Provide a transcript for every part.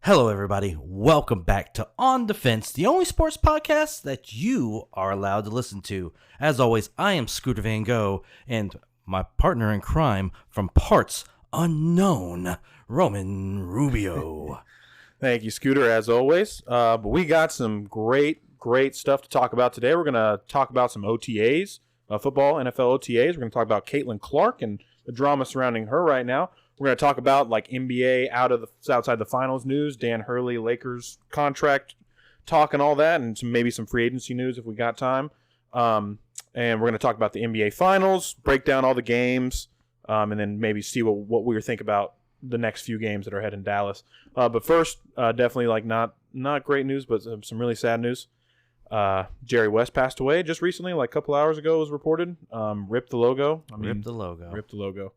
Hello, everybody. Welcome back to On Defense, the only sports podcast that you are allowed to listen to. As always, I am Scooter Van Gogh, and my partner in crime from parts unknown, Roman Rubio. Thank you, Scooter, as always. But we got some great stuff to talk about today. We're going to talk about some OTAs, football, NFL OTAs. We're going to talk about Caitlin Clark and the drama surrounding her right now. We're going to talk about like NBA outside the finals news, Dan Hurley, Lakers contract talk and all that, and maybe some free agency news if we got time. And we're going to talk about the NBA finals, break down all the games, and then maybe see what we think about the next few games that are ahead in Dallas. But first, definitely like not great news, but some really sad news. Jerry West passed away just recently, like a couple hours ago, it was reported. Ripped the logo. Ripped the logo.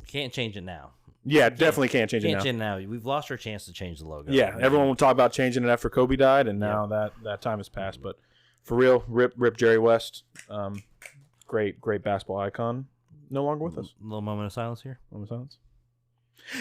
Can't change it now. Yeah, definitely can't change it now. Can't change it now. We've lost our chance to change the logo. Yeah, everyone will talk about changing it after Kobe died, and now that time has passed. But for real, rip Jerry West. Great basketball icon. No longer with us. A little moment of silence here. Moment of silence.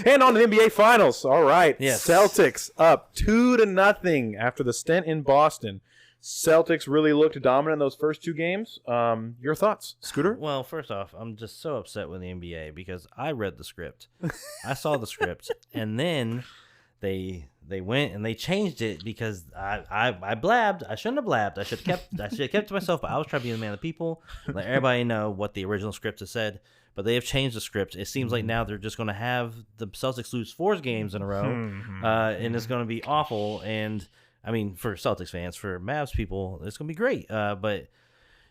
And on to the NBA Finals. All right. Yes. Celtics up 2-0 after the stint in Boston. Celtics really looked dominant in those first two games. Your thoughts, Scooter? Well, first off, I'm just so upset with the NBA because I read the script. I saw the script, and then they went and they changed it because I blabbed. I shouldn't have blabbed. I should have kept to myself, but I was trying to be the man of the people, let everybody know what the original script has said. But they have changed the script. It seems like now they're just going to have the Celtics lose 4 games in a row, and it's going to be awful. And I mean, for Celtics fans, for Mavs people, it's going to be great. But,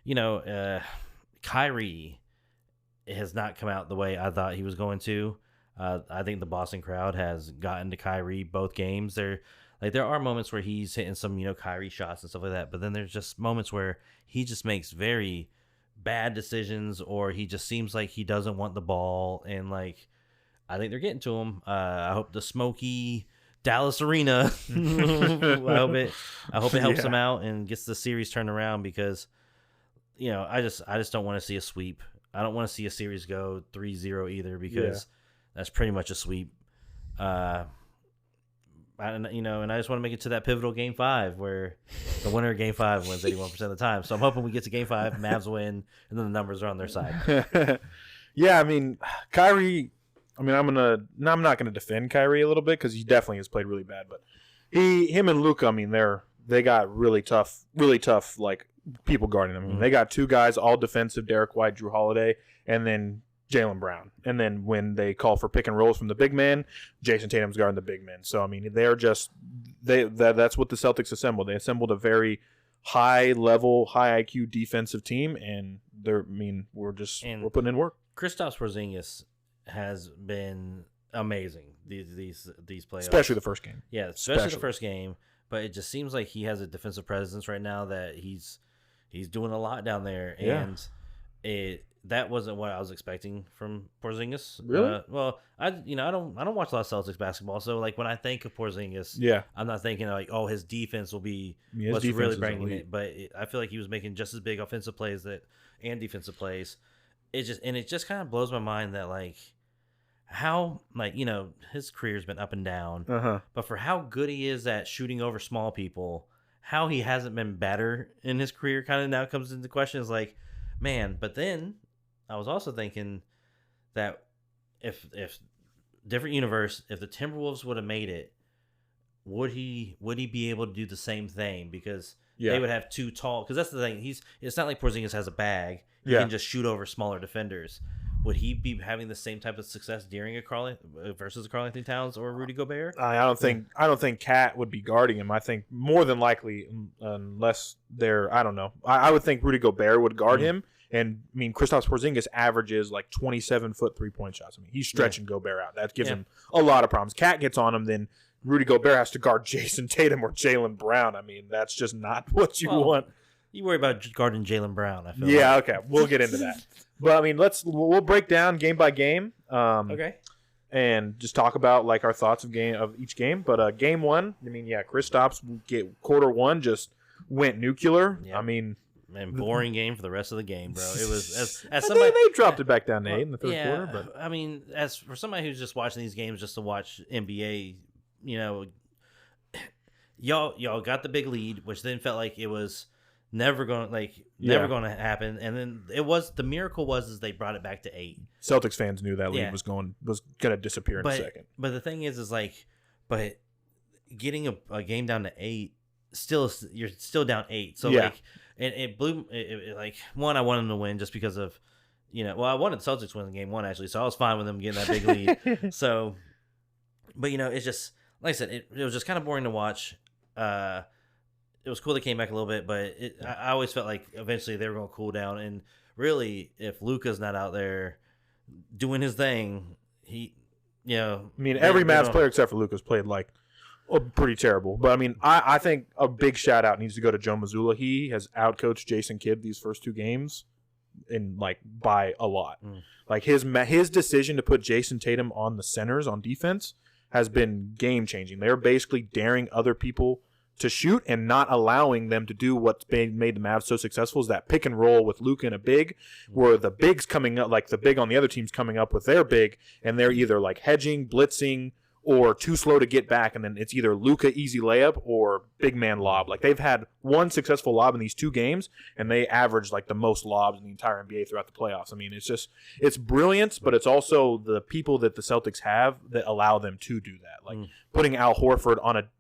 you know, Kyrie has not come out the way I thought he was going to. I think the Boston crowd has gotten to Kyrie both games. There are moments where he's hitting some, Kyrie shots and stuff like that. But then there's just moments where he just makes very bad decisions, or he just seems like he doesn't want the ball. And, I think they're getting to him. I hope the smoky Dallas Arena. I hope it helps him out and gets the series turned around because, I just don't want to see a sweep. I don't want to see a series go 3-0 either because that's pretty much a sweep. And I just want to make it to that pivotal Game 5 where the winner of Game 5 wins 81% of the time. So I'm hoping we get to Game 5, Mavs win, and then the numbers are on their side. Yeah, I mean, Kyrie. I mean, I'm not gonna defend Kyrie a little bit because he definitely has played really bad. But him and Luka, I mean, they got really tough like people guarding them. I mean, they got 2 guys all defensive: Derek White, Drew Holiday, and then Jaylen Brown. And then when they call for pick and rolls from the big man, Jason Tatum's guarding the big man. So I mean, that's what the Celtics assembled. They assembled a very high level, high IQ defensive team, and we're putting in work. Kristaps Porzingis has been amazing these playoffs, especially the first game. Yeah, especially the first game. But it just seems like he has a defensive presence right now that he's doing a lot down there, and that wasn't what I was expecting from Porzingis. Really? Well, I don't watch a lot of Celtics basketball, so when I think of Porzingis, I'm not thinking his defense will be what's really bringing it. But I feel like he was making just as big offensive plays and defensive plays. It just kind of blows my mind that how his career's been up and down, but for how good he is at shooting over small people, how he hasn't been better in his career kind of now comes into question. Is man. But then I was also thinking that if different universe, if the Timberwolves would have made it, would he be able to do the same thing? Because they would have 2 tall. Because that's the thing. It's not like Porzingis has a bag. He can just shoot over smaller defenders. Would he be having the same type of success during versus a Karl-Anthony Towns or Rudy Gobert? I don't think Cat would be guarding him. I think more than likely, unless they're, I don't know. I would think Rudy Gobert would guard him. And I mean, Kristaps Porzingis averages 27-foot 3-point shots. I mean, he's stretching Gobert out. That gives him a lot of problems. Cat gets on him, then Rudy Gobert has to guard Jason Tatum or Jaylen Brown. I mean, that's just not what you want. You worry about guarding Jaylen Brown, I feel okay. We'll get into that. But, I mean, we'll break down game by game. Okay. And just talk about, our thoughts of each game. But Game 1, I mean, Kristaps quarter 1 just went nuclear. Yeah. I mean, and boring game for the rest of the game, bro. It was as somebody they dropped it back down to 8 in the third quarter. But I mean, as for somebody who's just watching these games just to watch NBA y'all got the big lead, which then felt like it was never going to happen. And then the miracle was they brought it back to 8. Celtics fans knew that lead was going to disappear in a second. But the thing is but getting a game down to 8, you're still down 8. So and it blew like one. I wanted them to win just because of I wanted the Celtics to win game 1 actually, so I was fine with them getting that big lead. So, but it's just like I said, it was just kind of boring to watch. It was cool they came back a little bit, but I always felt like eventually they were going to cool down. And really, if Luka's not out there doing his thing, every Mavs player except for Luka's played pretty terrible. But I think a big shout out needs to go to Joe Mazzulla. He has outcoached Jason Kidd these first 2 games, by a lot. His decision to put Jason Tatum on the centers on defense has been game changing. They're basically daring other people to shoot and not allowing them to do what's made the Mavs so successful, is that pick and roll with Luka and a big, where the big's coming up, the big on the other team's coming up with their big, and they're either hedging, blitzing, or too slow to get back, and then it's either Luka easy layup or big man lob. They've had one successful lob in these 2 games, and they average the most lobs in the entire NBA throughout the playoffs. It's brilliant, but it's also the people that the Celtics have that allow them to do that. Putting Al Horford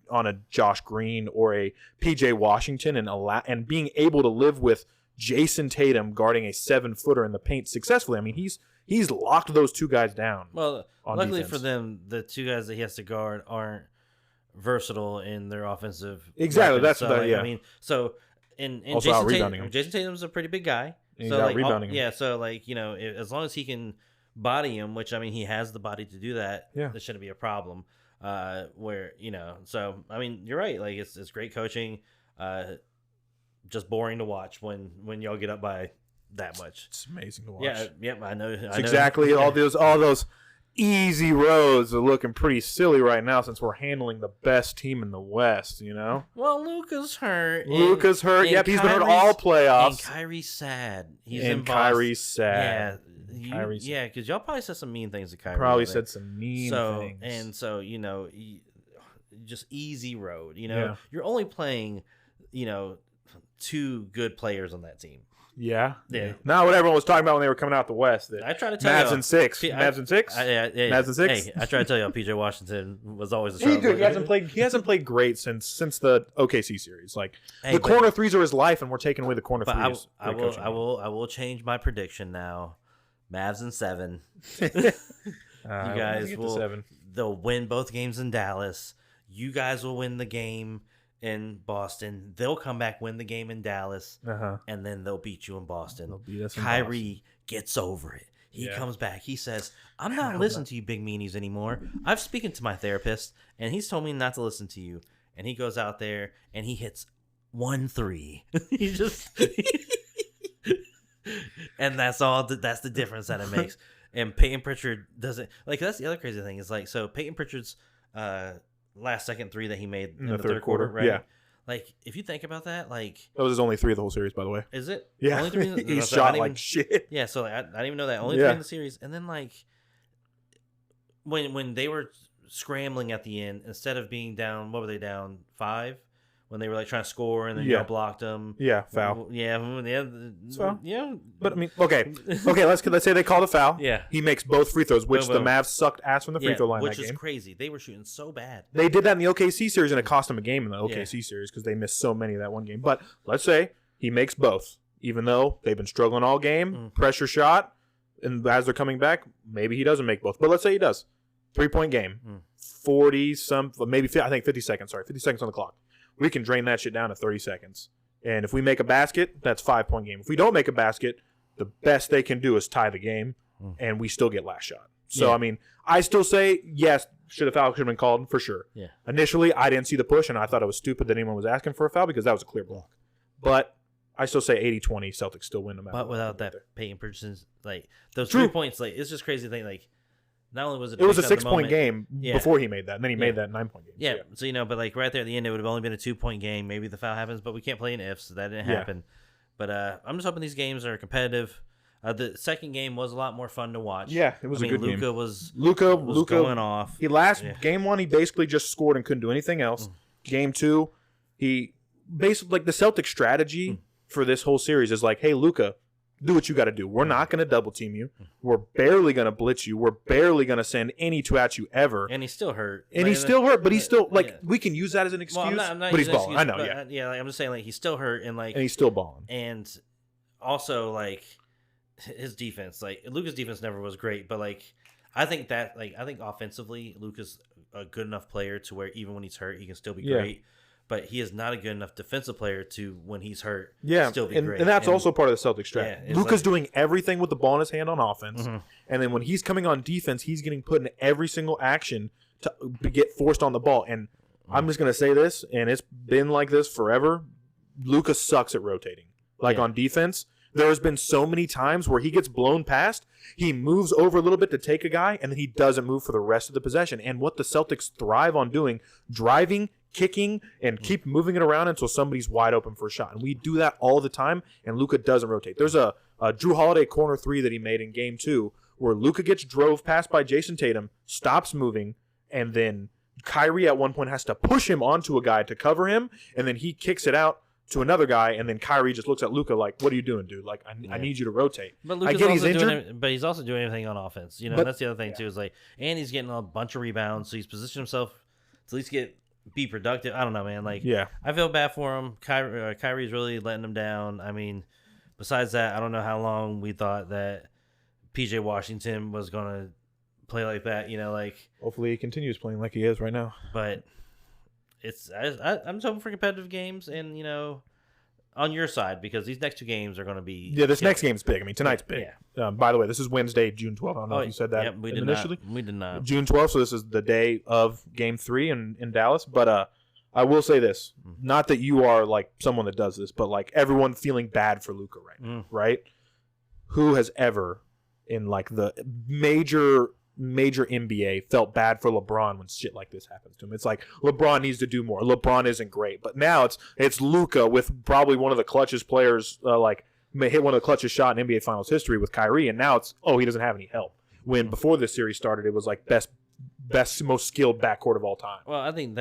on a Josh Green or a PJ Washington and being able to live with Jason Tatum guarding a 7-footer in the paint successfully. He's locked those 2 guys down. Well, luckily for them, the 2 guys that he has to guard aren't versatile in their offensive. Exactly, weapons. that's so and also Jason Tatum's a pretty big guy. And so rebounding him. Yeah, so as long as he can body him, which he has the body to do that. Yeah, there shouldn't be a problem. So you're right. It's great coaching. Just boring to watch when y'all get up by that much. It's amazing to watch. Yeah, I know. Exactly. All those easy roads are looking pretty silly right now since we're handling the best team in the West. Well, Luka's hurt. Yep, he's been hurt all playoffs. And Kyrie's sad. Kyrie's sad. Yeah, because y'all probably said some mean things to Kyrie. Probably said some mean things. And so just easy road. You're only playing 2 good players on that team. Yeah. Not what everyone was talking about when they were coming out the West. I try to tell Mavs and 6. Mavs and 6? Mavs and 6? Hey, I try to tell y'all PJ Washington was always a struggle. He hasn't played great since the OKC series. Corner threes are his life, and we're taking away the corner threes. I will change my prediction now. Mavs in 7. You guys they'll win both games in Dallas. You guys will win the game in Boston. They'll come back, win the game in Dallas, and then they'll beat you in Boston. Kyrie gets over it. He comes back. He says, I'm not listening to you big meanies anymore. I've spoken to my therapist, and he's told me not to listen to you. And he goes out there, and he hits 1 3. He just... And that's all. That's the difference that it makes. And Peyton Pritchard doesn't... That's the other crazy thing is, so Peyton Pritchard's... last second 3 that he made in the third quarter, right? Yeah. If you think about that, that was his only 3 of the whole series, by the way. Is it? Yeah. Only 3 he shot shit. Yeah, so I didn't even know that. Only 3 in the series. And then when they were scrambling at the end, instead of being down, what were they down? 5? When they were trying to score and then y'all blocked them. Yeah, foul. Yeah. Foul. Yeah. But okay. Let's say they called a foul. Yeah. He makes both free throws, which the Mavs sucked ass from the free throw line which that game. Which is crazy. They were shooting so bad. They did that in the OKC series, and it cost them a game in the OKC series because they missed so many of that one game. But let's say he makes both, even though they've been struggling all game, pressure shot, and as they're coming back, maybe he doesn't make both. But let's say he does. 3-point game, 50 seconds. Sorry, 50 seconds on the clock. We can drain that shit down to 30 seconds. And if we make a basket, that's 5-point game. If we don't make a basket, the best they can do is tie the game, and we still get last shot. So, I still say, yes, a foul should have been called for sure. Yeah. Initially, I didn't see the push, and I thought it was stupid that anyone was asking for a foul because that was a clear block. But I still say 80-20, Celtics still win no matter what. But without that Peyton Pritchard's, those 3 points, it's just crazy thing, not only was it... It was a 6-point game before he made that, and then he made that 9-point game. Yeah, so, but right there at the end, it would have only been a 2-point game. Maybe the foul happens, but we can't play in ifs, so that didn't happen. But I'm just hoping these games are competitive. The second game was a lot more fun to watch. Yeah, it was a good game. Luka was Luka going off. Game 1, he basically just scored and couldn't do anything else. Game 2, he basically, like, the Celtics strategy for this whole series is like, hey, Luka, do what you got to do. We're not going to double team you. We're barely going to blitz you. We're barely going to send any two at you ever. And he's still hurt. But he's still, like, we can use that as an excuse. Well, I'm not but he's balling. Excuse, I know, but, yeah. Like, I'm just saying, like, he's still hurt, and he's still balling. And also, like, his defense, like, Luka's defense never was great, but, like, I think offensively, Luka's a good enough player to where even when he's hurt, he can still be great. But he is not a good enough defensive player to, when he's hurt, still be great. And that's also part of the Celtics strategy. Yeah, Luka's doing everything with the ball in his hand on offense. And then when he's coming on defense, he's getting put in every single action to get forced on the ball. And I'm just going to say this, and it's been like this forever. Luka sucks at rotating. On defense, there has been so many times where he gets blown past, he moves over a little bit to take a guy, and then he doesn't move for the rest of the possession. And what the Celtics thrive on doing, driving, kicking, and keep moving it around until somebody's wide open for a shot. And we do that all the time, and Luka doesn't rotate. There's a Drew Holiday corner 3 that he made in Game 2 where Luka gets drove past by Jason Tatum, stops moving, and then Kyrie at one point has to push him onto a guy to cover him, and then he kicks it out to another guy, and then Kyrie just looks at Luka like, what are you doing, dude? Like, I need you to rotate. But Luka's but he's also doing everything on offense. You know, that's the other thing, too, is like, and he's getting a bunch of rebounds, so he's positioned himself to at least be productive. I don't know, man. Like, I feel bad for him. Kyrie's really letting him down. I mean, besides that, I don't know how long we thought that PJ Washington was going to play like that, you know, like. Hopefully he continues playing like he is right now. But I'm just hoping for competitive games and, you know, on your side, because these next 2 games are going to be. Yeah, this next game's big. I mean, tonight's big. Yeah. By the way, this is Wednesday, June 12th. I don't know if you said that initially. We did not. June 12th, so this is the day of Game 3 in Dallas. But I will say this. Not that you are, like, someone that does this, but, like, everyone feeling bad for Luka right now, right? Who has ever, in, like, the major NBA, felt bad for LeBron when shit like this happens to him? It's like, LeBron needs to do more. LeBron isn't great. But now it's Luka with probably one of the clutchest players, may hit one of the clutchest shot in NBA Finals history with Kyrie, and now it's, he doesn't have any help. When before this series started, it was like best, most skilled backcourt of all time. Well, I think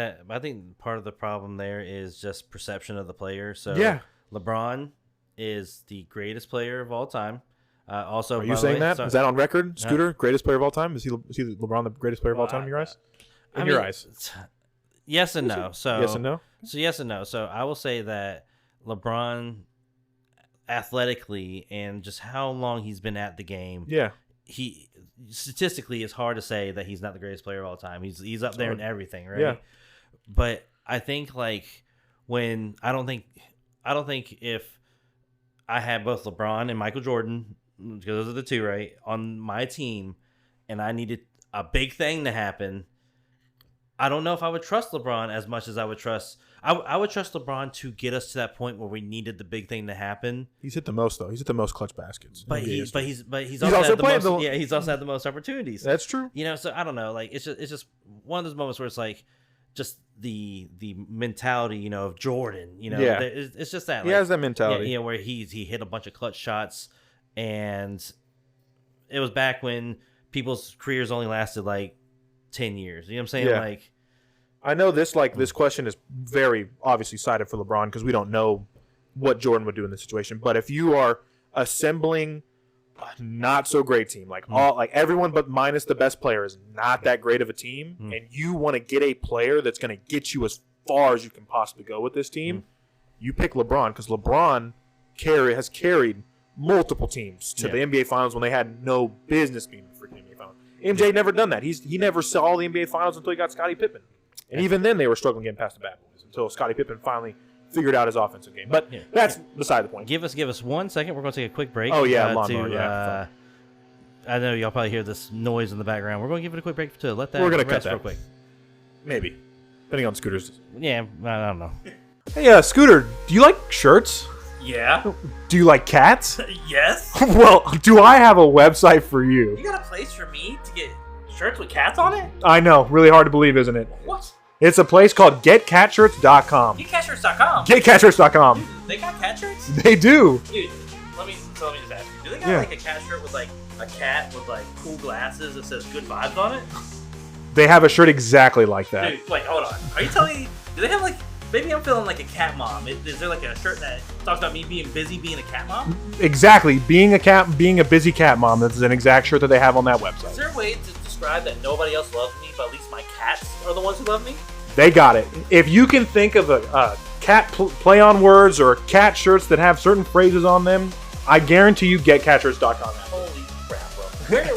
part of the problem there is just perception of the player. So LeBron is the greatest player of all time. Also, are you saying that? Is that on record? Scooter, greatest player of all time? Is he LeBron the greatest player of all time in your eyes? In your eyes? Yes and no. So yes and no. So yes and no. So I will say that LeBron, athletically and just how long he's been at the game, he statistically it's hard to say that he's not the greatest player of all time. He's up there in everything, right? Yeah. But I think I don't think if I had both LeBron and Michael Jordan, because those are the 2, right, on my team, and I needed a big thing to happen, I don't know if I would trust LeBron as much as I would trust. I would trust LeBron to get us to that point where we needed the big thing to happen. He's hit the most though. He's hit the most clutch baskets. But he's also had the most. He's also had the most opportunities. That's true. You know, so I don't know. Like it's just one of those moments where it's like just the mentality, you know, of Jordan. You know, it's just that he has that mentality. Yeah, where he hit a bunch of clutch shots, and it was back when people's careers only lasted like 10 years. You know what I'm saying? Yeah. Like, I know this question is very obviously sided for LeBron because we don't know what Jordan would do in this situation. But if you are assembling a not so great team, like everyone but minus the best player is not that great of a team, and you want to get a player that's going to get you as far as you can possibly go with this team, you pick LeBron because LeBron has carried multiple teams to the NBA Finals when they had no business being the freaking NBA Finals. MJ never done that. He never saw the NBA Finals until he got Scottie Pippen. And even then, they were struggling getting past the bad boys until Scottie Pippen finally figured out his offensive game. But that's beside the point. Give us 1 second. We're going to take a quick break. Oh, yeah, lawnmower, I know y'all probably hear this noise in the background. We're going to give it a quick break to let that We're gonna rest cut that real quick. Maybe. Depending on Scooter's. Yeah, I don't know. Hey, Scooter, do you like shirts? Yeah. Do you like cats? Yes. Well, do I have a website for you? You got a place for me to get shirts with cats on it? I know. Really hard to believe, isn't it? What? It's a place called GetCatShirts.com. GetCatShirts.com? GetCatShirts.com. Dude, they got cat shirts? They do. Dude, let me just ask you. Do they got like a cat shirt with like a cat with like cool glasses that says "Good Vibes" on it? They have a shirt exactly like that. Dude, wait, hold on. Are you telling me? Do they have like? Maybe I'm feeling like a cat mom. Is there like a shirt that talks about me being busy being a cat mom? Exactly, being a busy cat mom. That's an exact shirt that they have on that website. Is there a way to describe that nobody else loves me, but at least my cats are the ones who love me? They got it. If you can think of a cat play on words or cat shirts that have certain phrases on them, I guarantee you getcatshirts.com. Holy crap, bro.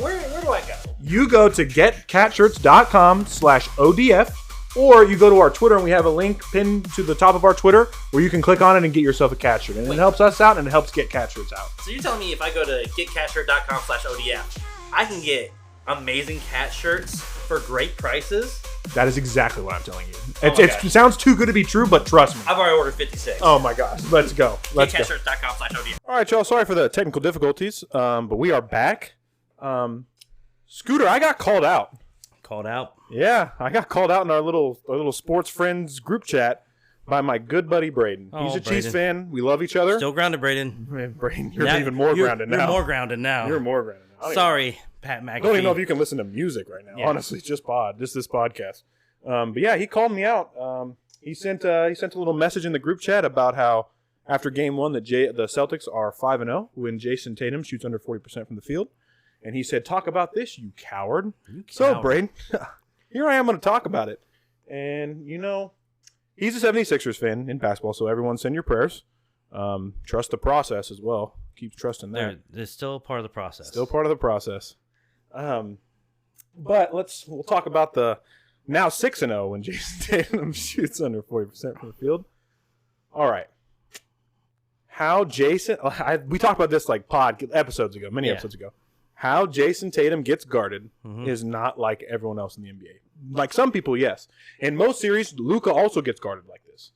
Where do I go? You go to getcatshirts.com/ODF, or you go to our Twitter and we have a link pinned to the top of our Twitter where you can click on it and get yourself a cat shirt. And it helps us out and it helps Get Cat Shirts out. So you're telling me if I go to getcatshirt.com/ODF, I can get amazing cat shirts for great prices? That is exactly what I'm telling you. Oh my It sounds too good to be true, but trust me. I've already ordered 56. Oh my gosh. Let's go. Getcatshirts.com/ODF. All right, y'all. Sorry for the technical difficulties, but we are back. Scooter, I got called out. Called out. Yeah, I got called out in our little sports friends group chat by my good buddy Braden. Oh, He's a Chiefs Braden. fan. We love each other. Still grounded, Braden. Man, Braden, you're Now- even more grounded now. You're more grounded now. You're more grounded now. I don't Sorry, Pat McAfee. I don't even know if you can listen to music right now. Yeah. Honestly, just this podcast. But yeah, he called me out. He sent a little message in the group chat about how after game one the Celtics are 5-0 when Jason Tatum shoots under 40% from the field, and he said, "Talk about this, you coward." So Braden, here I am going to talk about it, and he's a 76ers fan in basketball, so everyone send your prayers. Trust the process as well. Keep trusting that. They're still part of the process. Still part of the process. But we'll talk about the now 6-0 when Jason Tatum shoots under 40% from the field. All right. How Jason we talked about this like episodes ago, many episodes ago. How Jason Tatum gets guarded is not like everyone else in the NBA. Like some people, yes. In most series, Luka also gets guarded like this.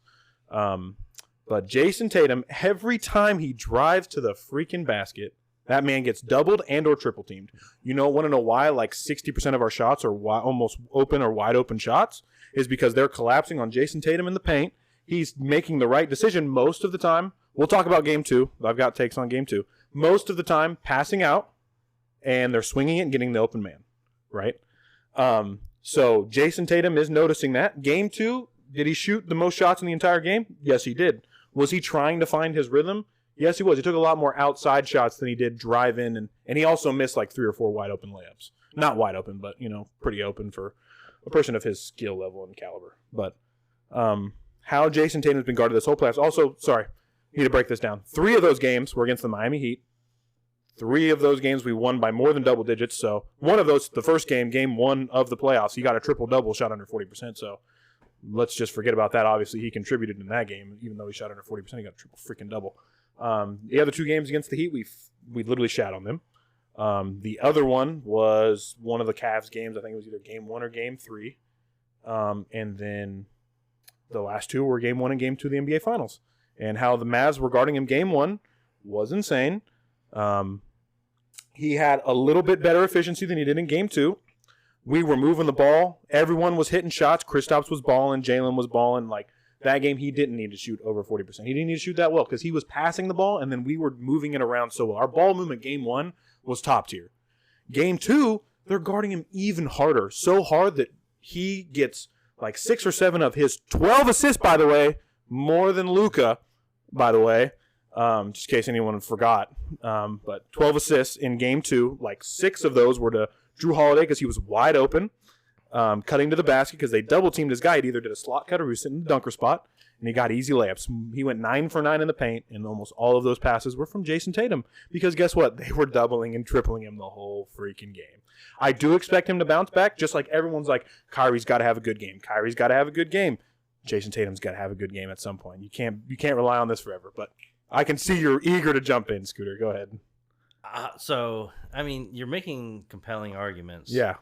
But Jason Tatum, every time he drives to the freaking basket, that man gets doubled and or triple teamed. Want to know why like 60% of our shots are almost open or wide open shots? Is because they're collapsing on Jason Tatum in the paint. He's making the right decision most of the time. We'll talk about game 2. I've got takes on game 2. Most of the time, passing out, and they're swinging it and getting the open man, right? So Jason Tatum is noticing that. Game 2, did he shoot the most shots in the entire game? Yes, he did. Was he trying to find his rhythm? Yes, he was. He took a lot more outside shots than he did drive in, and he also missed like 3 or 4 wide open layups. Not wide open, but pretty open for a person of his skill level and caliber. But how Jason Tatum's been guarded this whole playoffs. Also, sorry, need to break this down. 3 of those games were against the Miami Heat. 3 of those games we won by more than double digits. So one of those, the first game 1 of the playoffs, he got a triple-double, shot under 40%. So let's just forget about that. Obviously, he contributed in that game. Even though he shot under 40%, he got a triple freaking double. The other 2 games against the Heat, we literally shat on them. The other one was one of the Cavs games. I think it was either game 1 or game 3. And then the last 2 were game 1 and game 2 of the NBA Finals. And how the Mavs were guarding him game 1 was insane. He had a little bit better efficiency than he did in game 2. We were moving the ball. Everyone was hitting shots. Kristaps was balling. Jalen was balling. Like that game, he didn't need to shoot over 40%. He didn't need to shoot that well because he was passing the ball, and then we were moving it around so well. Our ball movement game 1 was top tier. Game 2, they're guarding him even harder. So hard that he gets like 6 or 7 of his 12 assists, by the way, more than Luka, by the way. Just in case anyone forgot. But 12 assists in game 2. Like 6 of those were to Drew Holiday because he was wide open, cutting to the basket because they double-teamed his guy. He either did a slot cut or he was sitting in the dunker spot, and he got easy layups. He went 9 for 9 in the paint, and almost all of those passes were from Jason Tatum because guess what? They were doubling and tripling him the whole freaking game. I do expect him to bounce back, just like everyone's like, Kyrie's got to have a good game. Kyrie's got to have a good game. Jason Tatum's got to have a good game at some point. You can't rely on this forever, but I can see you're eager to jump in, Scooter. Go ahead. So, I mean, you're making compelling arguments. Yeah.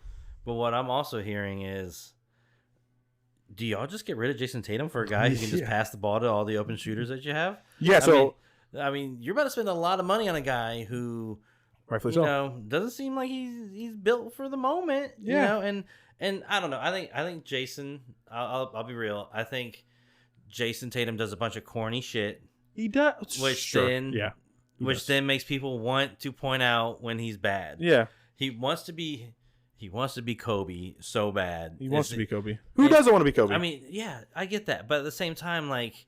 But what I'm also hearing is, do y'all just get rid of Jason Tatum for a guy who can just pass the ball to all the open shooters that you have? Yeah, I mean, you're about to spend a lot of money on a guy who, rightfully doesn't seem like he's built for the moment. Yeah. And I don't know. I think Jason. I'll be real. I think Jason Tatum does a bunch of corny shit. He does. Which sure. then which does. then makes people want to point out when he's bad. Yeah, He wants to be Kobe so bad. he wants to be Kobe. Who doesn't want to be Kobe? I mean, yeah, I get that, but at the same time, like,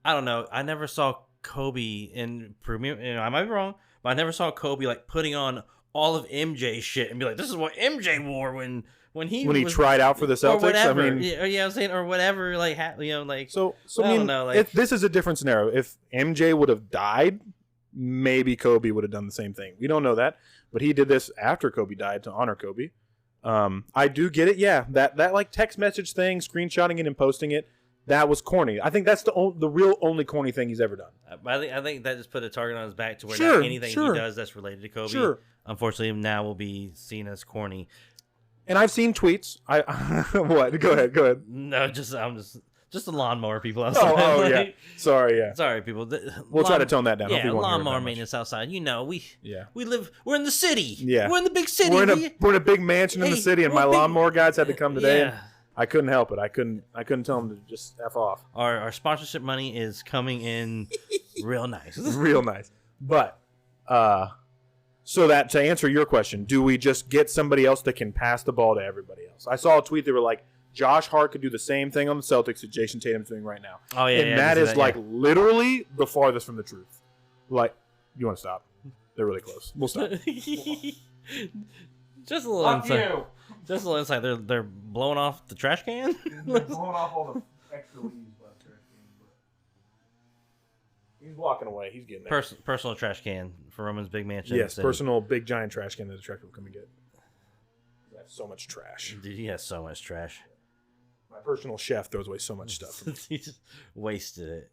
I don't know. I never saw Kobe in premium. I might be wrong, but I never saw Kobe like putting on all of MJ shit and be like, "This is what MJ wore when he was, tried out for the Celtics." or whatever." I mean, yeah, I'm saying or whatever. Like, like so I I mean, don't know, like, this is a different scenario. If MJ would have died, maybe Kobe would have done the same thing. We don't know that, but he did this after Kobe died to honor Kobe. I do get it. Yeah, that like text message thing, screenshotting it and posting it, that was corny. I think that's the real only corny thing he's ever done. I think that just put a target on his back to where Sure, now anything sure. he does that's related to Kobe, Sure. unfortunately, now will be seen as corny. And I've seen tweets. I what? Go ahead. No, I'm just the lawnmower people outside. Oh, like, yeah. Sorry, yeah. Sorry, people. We'll try to tone that down. Yeah, Hopefully you won't hear it lawnmower that much. maintenance outside. You know, we Yeah. we're in the city. Yeah. We're in the big city. We're in a big mansion in the Hey, city, and we're my big- lawnmower guys had to come today. Yeah. And I couldn't help it. I couldn't tell them to just F off. Our sponsorship money is coming in real nice. Real nice. But so that to answer your question, do we just get somebody else that can pass the ball to everybody else? I saw a tweet that were like, Josh Hart could do the same thing on the Celtics that Jason Tatum's doing right now. Oh yeah, And yeah, that I is see like yeah. literally the farthest from the truth. Like, you want to stop? They're really close. We'll stop. Just a little insight. Just a little insight. They're blowing off the trash can. Blowing off all the extra leaves left there. He's walking away. He's getting there. Personal trash can for Roman's big mansion. Yes, City. personal big giant trash can that the truck will come and get. I have so much trash. Dude, he has so much trash. My personal chef throws away so much stuff. He just wasted it.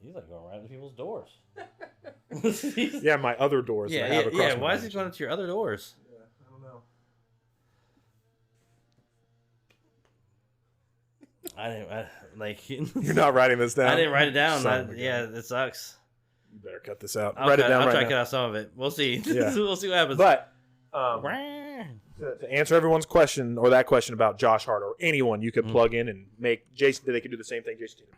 He's like going right into people's doors. Yeah, my other doors. that I have across my Why is he mansion. going into your other doors? Yeah, I don't know. You're not writing this down. I didn't write it down. Son of a Yeah, gun. it sucks. You better cut this out. I'll Write cut- it down I'll right try to now. cut out some of it. We'll see. Yeah. We'll see what happens. But to answer everyone's question or that question about Josh Hart or anyone, you could plug in and make Jason. They could do the same thing Jason Tatum.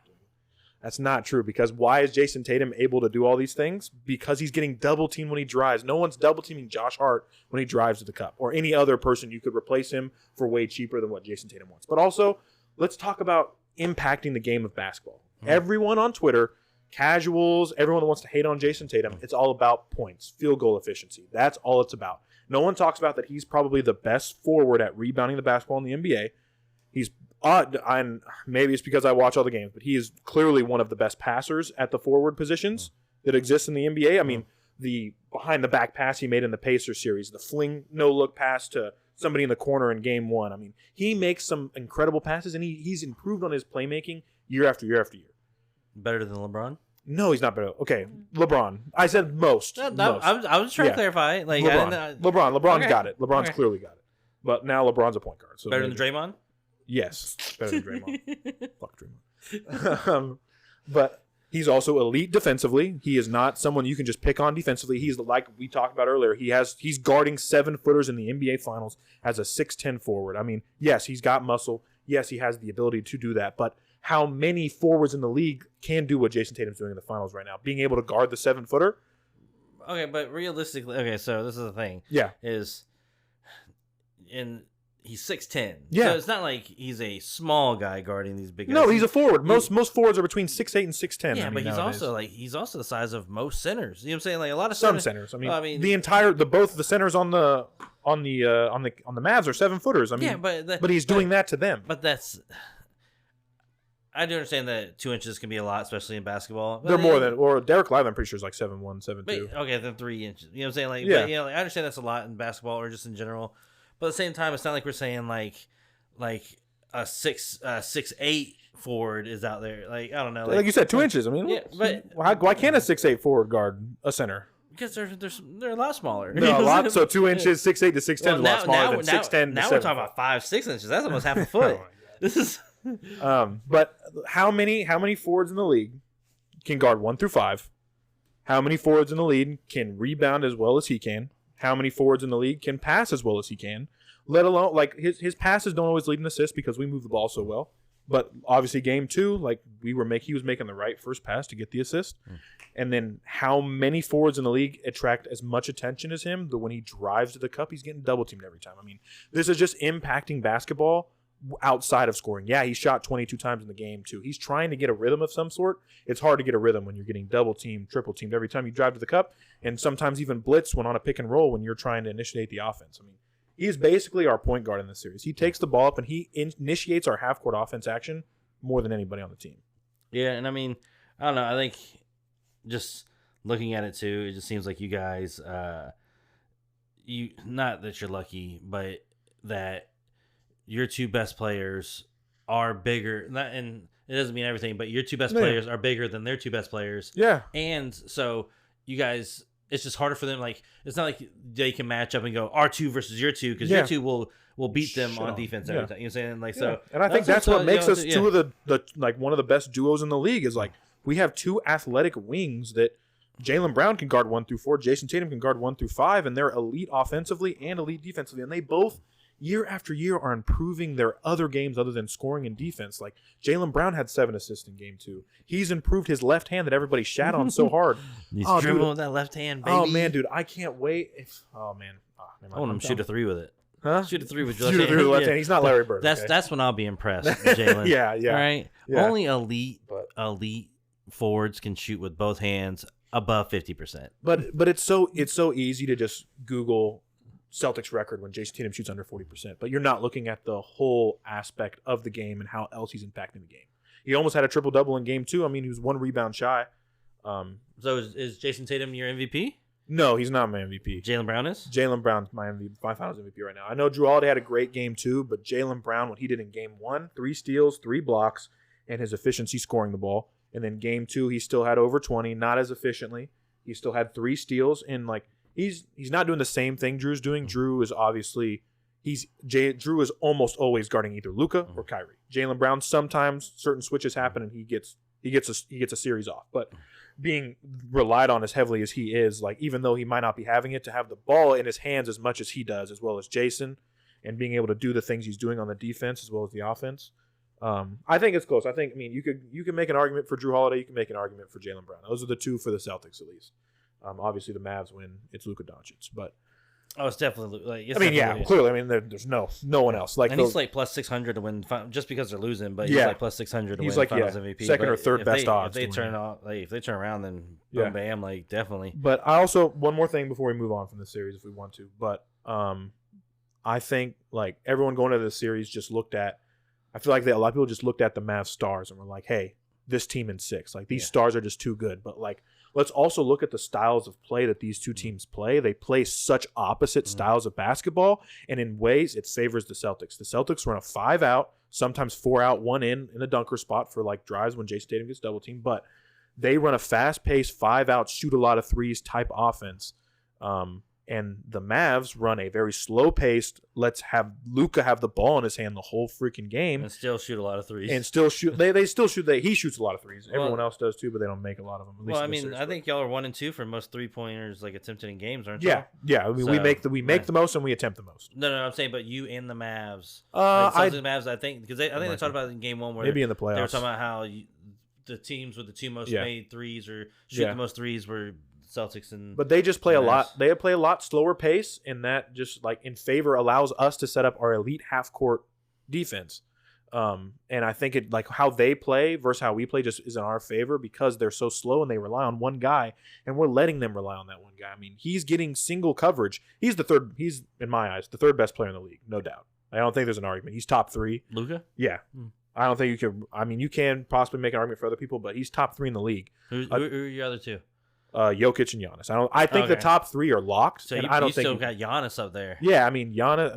That's not true, because why is Jason Tatum able to do all these things? Because he's getting double teamed when he drives. No one's double teaming Josh Hart when he drives to the cup, or any other person. You could replace him for way cheaper than what Jason Tatum wants. But also, let's talk about impacting the game of basketball. Everyone on Twitter, casuals, everyone that wants to hate on Jason Tatum, it's all about points, field goal efficiency. That's all it's about. No one talks about that he's probably the best forward at rebounding the basketball in the NBA. He's and maybe it's because I watch all the games, but he is clearly one of the best passers at the forward positions that exists in the NBA. I mean, the behind the back pass he made in the Pacers series, the fling no look pass to somebody in the corner in game 1. I mean, he makes some incredible passes, and he's improved on his playmaking year after year after year. Better than LeBron? No, he's not better. Okay, LeBron. I said most. No, most. I was trying to clarify. Like, LeBron. LeBron's Okay. got it. LeBron's Okay. clearly got it. But now LeBron's a point guard. So better than maybe- Draymond? Yes, better than Draymond. Fuck Draymond. But he's also elite defensively. He is not someone you can just pick on defensively. He's like we talked about earlier. He's guarding 7-footers in the NBA Finals as a 6'10" forward. I mean, yes, he's got muscle. Yes, he has the ability to do that. But how many forwards in the league can do what Jason Tatum's doing in the finals right now? Being able to guard the 7-footer? Okay, but realistically, okay, so this is the thing. Yeah. He's 6'10". Yeah. So it's not like he's a small guy guarding these big guys. No, he's a forward. Most forwards are between 6'8" and 6'10". Yeah, I mean, but nowadays. he's also the size of most centers. You know what I'm saying? Like a lot of Some centers. I mean, well, I mean, both the centers on the Mavs are 7-footers. I mean, yeah, but he's doing that to them. But that's. I do understand that 2 inches can be a lot, especially in basketball. But They're more than, or Derek Lively, I'm pretty sure is like 7'1", 7'2". But, okay, then 3 inches. You know what I'm saying? Like, Yeah. but, you know, like, I understand that's a lot in basketball or just in general. But at the same time, it's not like we're saying like a 6'8" forward is out there. Like, I don't know. Like you said, 2 inches. I mean, Yeah, but- why can't a 6'8" forward guard a center? because they're a lot smaller. No, You know a what I'm lot. saying? So 2 inches, 6'8" to 6'10" is a lot smaller than 6'10" to now 7. we're talking about 5-6 inches. That's almost half a Oh foot. my God. This is But how many forwards in the league can guard 1 through 5? How many forwards in the league can rebound as well as he can? How many forwards in the league can pass as well as he can? Let alone, like, his passes don't always lead an assist because we move the ball so well. But obviously, game 2, like he was making the right first pass to get the assist. And then how many forwards in the league attract as much attention as him? That when he drives to the cup, he's getting double teamed every time. I mean, this is just impacting basketball outside of scoring. Yeah, he shot 22 times in the game too. He's trying to get a rhythm of some sort. It's hard to get a rhythm when you're getting double teamed, triple teamed every time you drive to the cup, and sometimes even blitz when on a pick and roll when you're trying to initiate the offense. I mean, he is basically our point guard in this series. He takes the ball up and he initiates our half court offense action more than anybody on the team. Yeah, and I mean, I don't know. I think just looking at it too, it just seems like you guys, you not that you're lucky, but that your two best players are bigger. And it doesn't mean everything, but your two best players are bigger than their two best players. Yeah, and so you guys, it's just harder for them. Like it's not like they can match up and go our two versus your two because your two will beat them on defense every time. You know what I'm saying? Like so, and I think that's what makes us two of the like one of the best duos in the league. Is like we have two athletic wings that Jaylen Brown can guard 1 through 4, Jason Tatum can guard 1 through 5, and they're elite offensively and elite defensively, and they both year after year are improving their other games other than scoring and defense. Like Jaylen Brown had 7 assists in game 2. He's improved his left hand that everybody shat on so hard. He's dribbling with that left hand, baby. Oh man, dude, I can't wait. I want him to shoot a 3 with it. Huh? Shoot a 3 with your left hand. Shoot a 3 with left hand. He's not Larry Bird. That's when I'll be impressed, Jaylen. Yeah. All right. Yeah. Only elite forwards can shoot with both hands above 50%. But it's so easy to just Google Celtics record when Jason Tatum shoots under 40%. But you're not looking at the whole aspect of the game and how else he's impacting the game. He almost had a triple double in game 2. I mean, he was 1 rebound shy. So is Jason Tatum your MVP? No, he's not my MVP. Jaylen Brown is? Jaylen Brown's my finals MVP right now. I know Drew Holiday had a great game 2, but Jaylen Brown, what he did in game 1, 3 steals, 3 blocks, and his efficiency scoring the ball. And then game 2, he still had over 20, not as efficiently. He still had 3 steals, and like he's not doing the same thing Drew's doing. Drew is obviously Drew is almost always guarding either Luka or Kyrie. Jaylen Brown, sometimes certain switches happen and he gets a series off. But being relied on as heavily as he is, like even though he might not be having it, to have the ball in his hands as much as he does, as well as Jason, and being able to do the things he's doing on the defense as well as the offense. I think it's close. You could make an argument for Drew Holiday. You can make an argument for Jaylen Brown. Those are the two for the Celtics at least. Obviously the Mavs win. It's Luka Doncic, but it's definitely clearly. I mean, there's no one else. Like, and he's like plus 600 to win, just because they're losing. But he's like plus 600 to win like, Finals MVP. Second or third best odds. If they turn around, then boom, bam, like definitely. But I also one more thing before we move on from this series, if we want to. But I think like everyone going into this series just looked at. I feel like a lot of people just looked at the Mavs stars and were like, hey, this team in 6. Like, these stars are just too good. But, like, let's also look at the styles of play that these two teams play. They play such opposite styles of basketball, and in ways it favors the Celtics. The Celtics run a 5 out, sometimes 4 out, 1 in a dunker spot for, like, drives when Jason Tatum gets double-teamed. But they run a fast-paced 5 out, shoot a lot of threes type offense. And the Mavs run a very slow-paced, let's have Luka have the ball in his hand the whole freaking game. And still shoot a lot of threes. And still shoot. They still shoot. He shoots a lot of threes. Everyone else does too, but they don't make a lot of them. At least I mean, I think y'all are 1 and 2 for most 3-pointers like attempted in games, aren't you? Yeah. I mean, we make the most and we attempt the most. No, I'm saying, but you and the Mavs. The Mavs, I think, because they talked about it in game 1 where maybe in the playoffs they were talking about how the teams with the 2 most made threes or shoot the most threes were Celtics, but they just play a lot. They play a lot slower pace, and that just like in favor allows us to set up our elite half court defense. And I think it like how they play versus how we play just is in our favor because they're so slow and they rely on one guy, and we're letting them rely on that one guy. I mean, he's getting single coverage. He's in my eyes the 3rd best player in the league, no doubt. I don't think there's an argument. He's top 3. Luka? Yeah. I don't think you could. I mean, you can possibly make an argument for other people, but he's top 3 in the league. Who are your other 2? Jokic and Giannis. I think the top 3 are locked. So and I don't think still got Giannis up there. Yeah, I mean Giannis.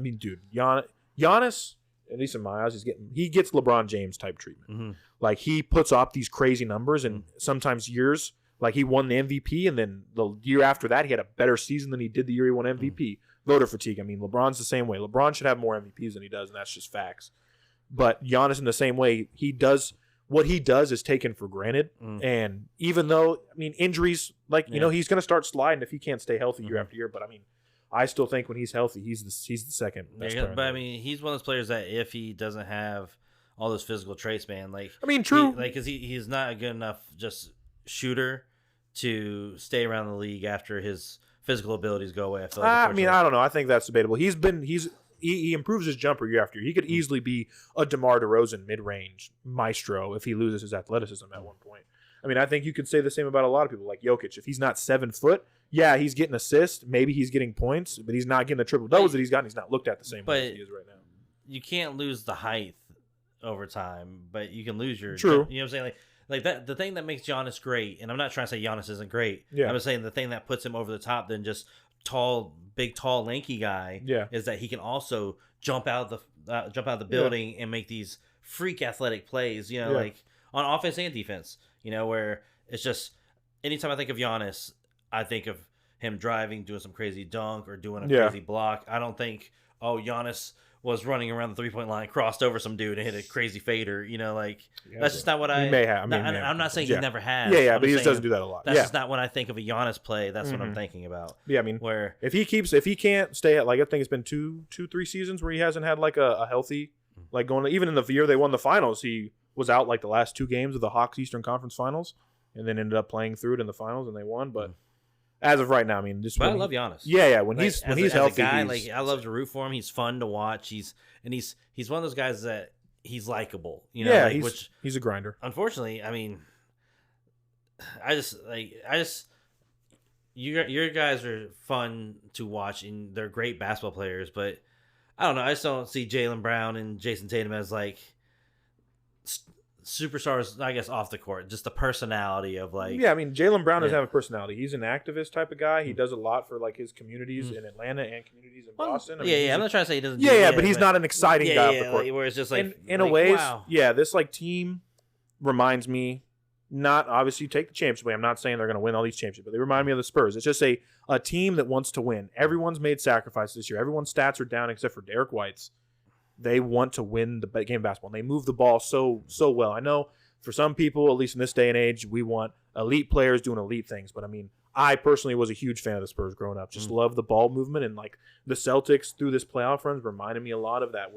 At least in my eyes, he gets LeBron James type treatment. Mm-hmm. Like he puts up these crazy numbers, and sometimes years like he won the MVP, and then the year after that he had a better season than he did the year he won MVP. Voter fatigue. I mean, LeBron's the same way. LeBron should have more MVPs than he does, and that's just facts. But Giannis in the same way, what he does is taken for granted. And even though, I mean, injuries, like, he's going to start sliding if he can't stay healthy year after year. But, I mean, I still think when he's healthy, he's the second best player. But, I mean, he's one of those players that if he doesn't have all those physical traits, man. Like, I mean, true. because he's not a good enough just shooter to stay around the league after his physical abilities go away. I feel like, I mean, I don't know. I think that's debatable. He improves his jumper year after year. He could easily be a DeMar DeRozan mid-range maestro if he loses his athleticism at one point. I mean, I think you could say the same about a lot of people, like Jokic. If he's not 7 foot, yeah, he's getting assists, maybe he's getting points, but he's not getting the triple doubles that he's gotten. He's not looked at the same way as he is right now. You can't lose the height over time, but you can lose your. True. You know what I'm saying? Like that. The thing that makes Giannis great, and I'm not trying to say Giannis isn't great. Yeah. I'm just saying the thing that puts him over the top than just big, tall, lanky guy. Yeah. Is that he can also jump out of the building and make these freak athletic plays. You know, like on offense and defense. You know, where it's just anytime I think of Giannis, I think of him driving, doing some crazy dunk or doing a crazy block. I don't think, Giannis was running around the 3-point line, crossed over some dude and hit a crazy fader. You know, like that's just not what I. He may have. I'm not saying he never has. Yeah, but he just doesn't do that a lot. That's just not when I think of a Giannis play. That's what I'm thinking about. Yeah, I mean, where if he can't stay at, like, I think it's been 3 seasons where he hasn't had like a healthy, like going even in the year they won the finals, he was out like the last 2 games of the Hawks Eastern Conference Finals, and then ended up playing through it in the finals and they won. But as of right now, I mean, just I love Giannis. Yeah, when he's healthy, as a guy, like I love to root for him. He's fun to watch. He's one of those guys that he's likable. You know, yeah, like, he's a grinder. Unfortunately, I mean, your guys are fun to watch and they're great basketball players, but I don't know. I just don't see Jaylen Brown and Jason Tatum as like superstars, I guess, off the court. Just the personality of like. Yeah, I mean, Jaylen Brown doesn't have a personality. He's an activist type of guy. He does a lot for like his communities in Atlanta and communities in Boston. I mean, I'm not trying to say he doesn't. But he's not an exciting guy off the court. Like, where it's just like in a way, this like team reminds me. Not obviously take the championship away. I'm not saying they're going to win all these championships, but they remind me of the Spurs. It's just a team that wants to win. Everyone's made sacrifices this year. Everyone's stats are down except for Derek White's. They want to win the game of basketball. And they move the ball so well. I know for some people, at least in this day and age, we want elite players doing elite things. But I mean, I personally was a huge fan of the Spurs growing up. Just love the ball movement, and like the Celtics through this playoff run reminded me a lot of that.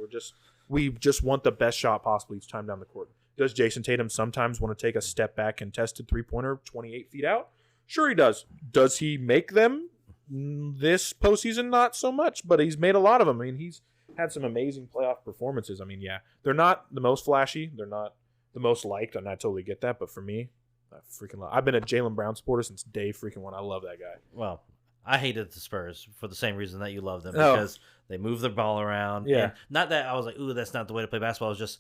We just want the best shot possible each time down the court. Does Jason Tatum sometimes want to take a step back contested 3-pointer 28 feet out? Sure he does. Does he make them this postseason? Not so much, but he's made a lot of them. I mean, he's had some amazing playoff performances. I mean, yeah, they're not the most flashy. They're not the most liked, and I totally get that. But for me, I freaking love. I've been a Jaylen Brown supporter since day freaking one. I love that guy. Well, I hated the Spurs for the same reason that you love them, because they move their ball around. Yeah. And not that I was like, ooh, that's not the way to play basketball. It was just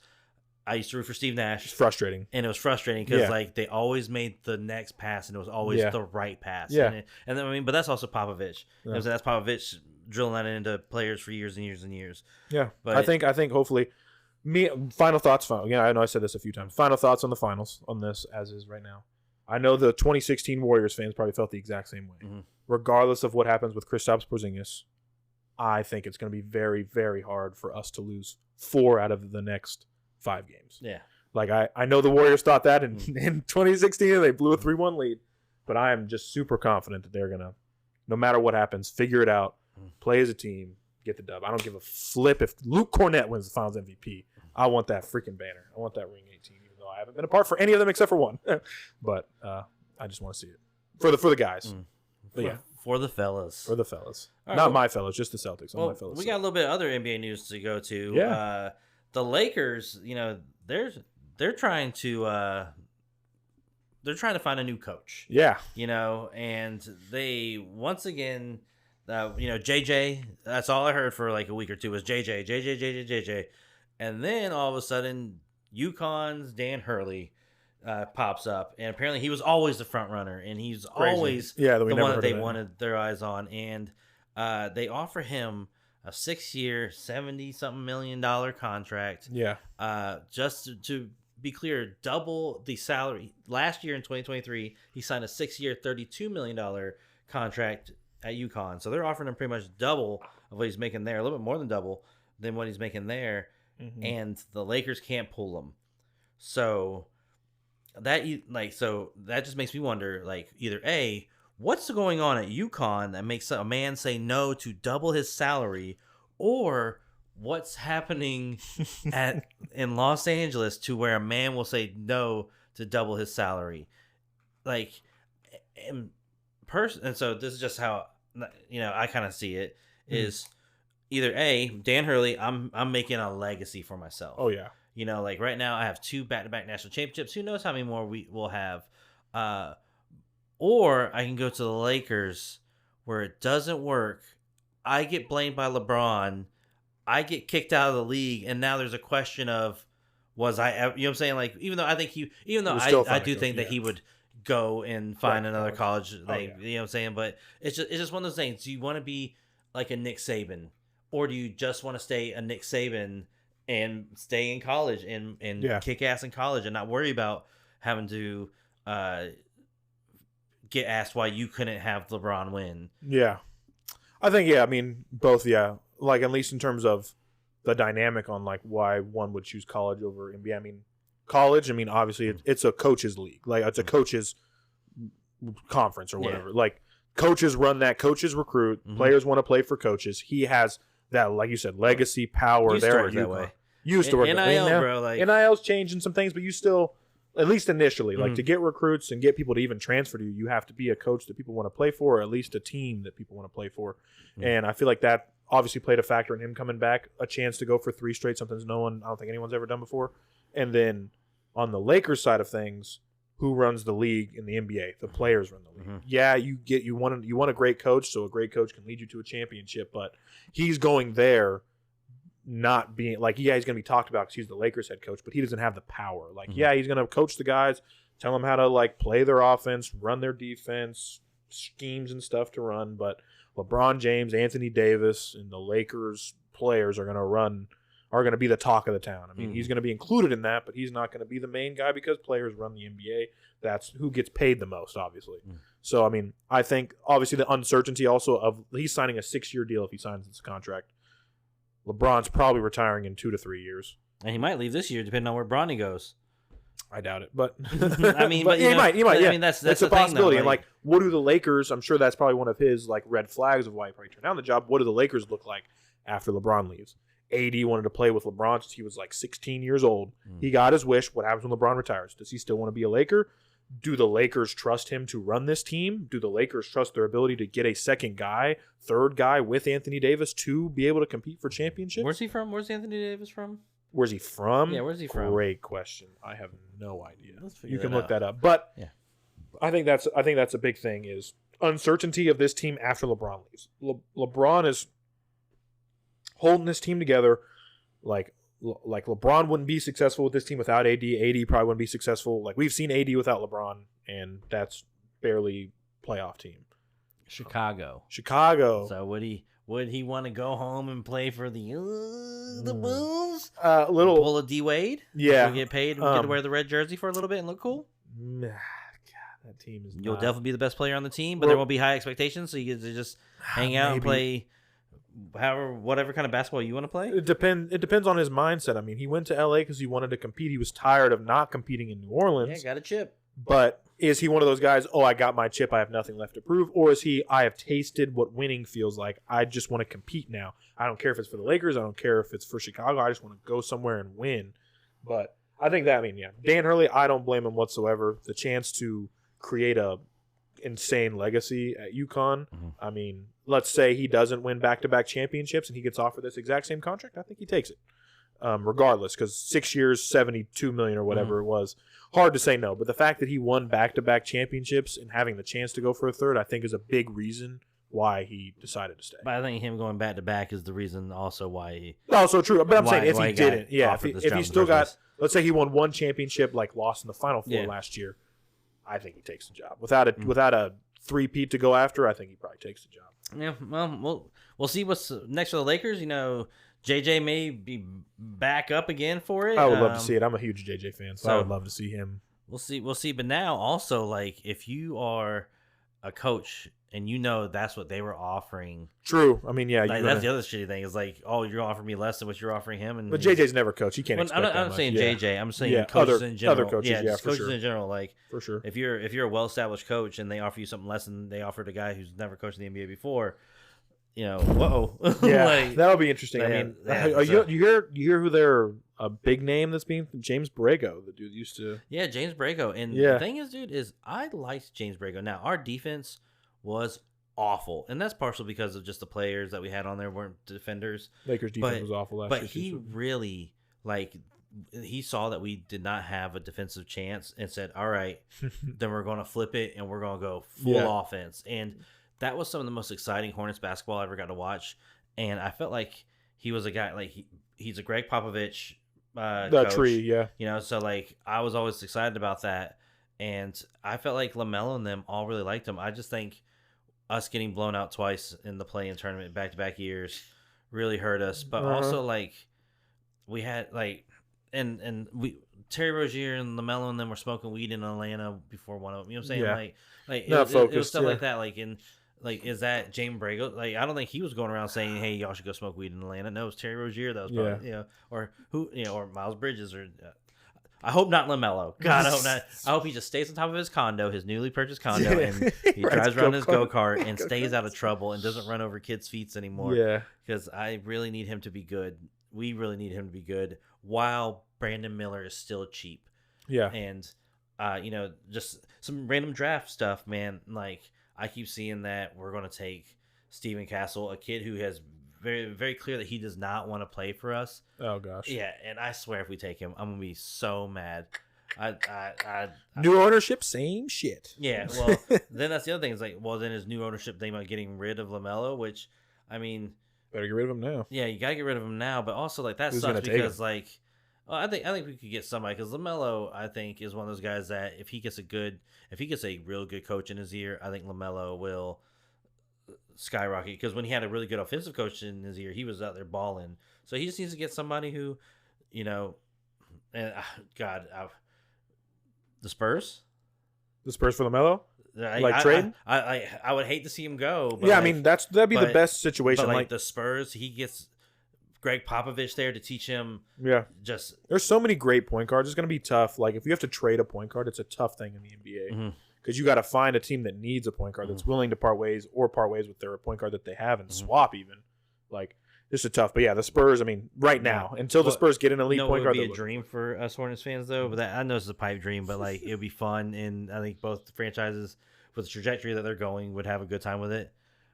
I used to root for Steve Nash. It's frustrating. And it was frustrating because like they always made the next pass, and it was always the right pass. Yeah. And then, I mean, but that's also Popovich. Yeah. That's Popovich drilling that into players for years and years and years. Yeah. But I think hopefully final thoughts. Yeah, I know I said this a few times. Final thoughts on the finals on this as is right now. I know the 2016 Warriors fans probably felt the exact same way. Mm-hmm. Regardless of what happens with Kristaps Porzingis, I think it's going to be very, very hard for us to lose 4 out of the next 5 games. Yeah. Like, I know the Warriors thought that in 2016, and they blew a 3-1 lead. But I am just super confident that they're going to, no matter what happens, figure it out, play as a team, get the dub. I don't give a flip if Luke Cornett wins the Finals MVP. I want that freaking banner. I want that ring 18, even though I haven't been a part for any of them except for one. But I just want to see it. For the guys. But yeah. For the fellas. For the fellas. Right, Not my fellas, just the Celtics. Well, my fellas. We got a little bit of other NBA news to go to. Yeah. The Lakers, they're trying to find a new coach. Yeah. And they once again, JJ. That's all I heard for like a week or two was JJ, and then all of a sudden, UConn's Dan Hurley pops up, and apparently he was always the front runner, and he's always the one that they wanted their eyes on, and they offer him a 6-year, $70-something million contract. Yeah. Just to be clear, double the salary. Last year in 2023, he signed a 6-year, $32 million contract at UConn. So they're offering him pretty much double of what he's making there, a little bit more than double than what he's making there. Mm-hmm. And the Lakers can't pull him. So that just makes me wonder, like, either A, what's going on at UConn that makes a man say no to double his salary, or what's happening in Los Angeles to where a man will say no to double his salary, like, and so this is just how I kind of see it is either A, Dan Hurley, I'm making a legacy for myself. Oh yeah. Like right now I have 2 back-to-back national championships. Who knows how many more we will have? Or I can go to the Lakers where it doesn't work. I get blamed by LeBron. I get kicked out of the league, and now there's a question of, was I ever, you know what I'm saying? Like, even though I think I do think that he would go and find another college, like, you know what I'm saying? But it's just one of those things. Do you want to be like a Nick Saban, or do you just want to stay a Nick Saban and stay in college and kick ass in college and not worry about having to get asked why you couldn't have LeBron win? Yeah. I think, I mean, both, like, at least in terms of the dynamic on, like, why one would choose college over NBA. I mean, college, obviously, it's a coach's league. Like, it's a coach's conference or whatever. Yeah. Like, coaches run that. Coaches recruit. Mm-hmm. Players want to play for coaches. He has that, like you said, legacy, power there at UConn. Used to work that way. NIL, bro. Like, NIL's changing some things, but you still, at least initially, like, to get recruits and get people to even transfer to you, you have to be a coach that people want to play for, or at least a team that people want to play for. And I feel like that obviously played a factor in him coming back, a chance to go for 3 straight, something I don't think anyone's ever done before. And then on the Lakers side of things, who runs the league in the NBA? The players run the league. Mm-hmm. Yeah, you want a great coach, so a great coach can lead you to a championship, but he's going there not being like, he's going to be talked about because he's the Lakers head coach, but he doesn't have the power. Like, he's going to coach the guys, tell them how to, like, play their offense, run their defense, schemes and stuff to run, but LeBron James, Anthony Davis, and the Lakers players are going to be the talk of the town. I mean, he's going to be included in that, but he's not going to be the main guy because players run the NBA. That's who gets paid the most, obviously. So, I mean, I think obviously the uncertainty also of he's signing a 6-year deal if he signs this contract. LeBron's probably retiring in 2 to 3 years. And he might leave this year depending on where Bronny goes. I doubt it, but I mean, but he might. Yeah, I mean, that's a possibility. And like, what do the Lakers? I'm sure that's probably one of his like red flags of why he probably turned down the job. What do the Lakers look like after LeBron leaves? AD wanted to play with LeBron since he was like 16 years old. He got his wish. What happens when LeBron retires? Does he still want to be a Laker? Do the Lakers trust him to run this team? Do the Lakers trust their ability to get a second guy, third guy with Anthony Davis to be able to compete for championships? Where's he from? Where's Anthony Davis from? Where's he from? Yeah, where's he from? Great question. I have no idea. You can look that up. But I think that's a big thing is uncertainty of this team after LeBron leaves. LeBron is holding this team together. Like LeBron wouldn't be successful with this team without AD. AD probably wouldn't be successful. Like, we've seen AD without LeBron, and that's barely playoff team. Chicago. So would he want to go home and play for the Bulls? Pull a D Wade? Yeah. Get paid and get to wear the red jersey for a little bit and look cool? God, that team is You'll definitely be the best player on the team, but there won't be high expectations, so you get to just hang out and play whatever kind of basketball you want to play? It depends on his mindset. I mean, he went to LA because he wanted to compete. He was tired of not competing in New Orleans. Yeah, got a chip. But is he one of those guys, I got my chip, I have nothing left to prove? Or is he, I have tasted what winning feels like. I just want to compete now. I don't care if it's for the Lakers. I don't care if it's for Chicago. I just want to go somewhere and win. But I think Dan Hurley, I don't blame him whatsoever. The chance to create a insane legacy at UConn. I mean, let's say he doesn't win back-to-back championships and he gets offered this exact same contract. I think he takes it. Regardless, because 6 years, $72 million or whatever it was, hard to say no. But the fact that he won back-to-back championships and having the chance to go for a third, I think is a big reason why he decided to stay. But I think him going back-to-back is the reason also why he... Also true. But I'm saying if he didn't, if he still got... Let's say he won one championship, like lost in the Final Four last year, I think he takes the job. Without a three-peat to go after, I think he probably takes the job. Yeah, well, we'll see what's next for the Lakers. You know, JJ may be back up again for it. I would love to see it. I'm a huge JJ fan, so I would love to see him. We'll see. But now also, like, if you are a coach and you know that's what they were offering. True. I mean, yeah. Like, that's the other shitty thing is like, you're offering me less than what you're offering him. But JJ's never coached. He can't expect I'm not saying JJ. I'm saying coaches in general. Other coaches, for coaches in general. Like, for sure. If you're a well-established coach and they offer you something less than they offered a guy who's never coached in the NBA before, whoa. Yeah, Like, that'll be interesting. I yeah, mean, yeah, you hear who their a big name that's being James Borrego, the dude used to. yeah, James Brago. And Yeah. the thing is, dude, is I liked James Brago. Now, our defense was awful, and that's partially because of just the players that we had on there weren't defenders. Lakers defense But- was awful last But year. he too, so- really he saw that we did not have a defensive chance and said, "All right, then we're going to flip it and we're going to go full Yeah. offense." And that was some of the most exciting Hornets basketball I ever got to watch. And I felt like he was a guy like he's a Greg Popovich that coach, tree, yeah. So like I was always excited about that, and I felt like LaMelo and them all really liked him. I just think us getting blown out twice in the play-in tournament back-to-back years really hurt us. But also like we had like and we Terry Rozier and LaMelo and them were smoking weed in Atlanta before one of them. You know what I'm saying? Yeah. Like Not it was focused, stuff yeah. like that. Like is that James Brago? Like I don't think he was going around saying, "Hey, y'all should go smoke weed in Atlanta." No, it was Terry Rozier that was probably or who or Miles Bridges or. I hope not LaMelo. God, I hope not. I hope he just stays on top of his condo, his newly purchased condo, and he Rides drives around his go-kart. go-kart and stays out of trouble and doesn't run over kids' feet anymore. Yeah. Because I really need him to be good. We really need him to be good while Brandon Miller is still cheap. Yeah. And, just some random draft stuff, man. Like, I keep seeing that we're going to take Steven Castle, a kid who has very, very clear that he does not want to play for us. Oh gosh. Yeah, and I swear if we take him, I'm going to be so mad. New ownership, same shit. Yeah, well, then that's the other thing. Is like, well, then his new ownership thinking about getting rid of LaMelo, which, I mean, Better get rid of him now. yeah, you gotta get rid of him now. But also, like, that Who's sucks gonna take because, like, well, I think we could get somebody because LaMelo, I think, is one of those guys that if he gets a real good coach in his ear, I think LaMelo will skyrocket. Because when he had a really good offensive coach in his ear, he was out there balling. So he just needs to get somebody who, and the Spurs. The Spurs for LaMelo? Like trading? I would hate to see him go. But Yeah, I like, mean that'd be the but- best situation. but like Like, the Spurs, he gets Greg Popovich there to teach him yeah, just there's so many great point guards. It's gonna be tough. Like if you have to trade a point guard, it's a tough thing in the NBA Mhm. because you got to find a team that needs a point guard that's willing to part ways with their point guard that they have and swap even. Like it's a tough. But yeah, the Spurs. I mean, right now until the Well, Spurs get an elite it point would guard, be a they're looking- dream for us Hornets fans though. But that I know it's a pipe dream, but like it would be fun, and I think both franchises with the trajectory that they're going would have a good time with it.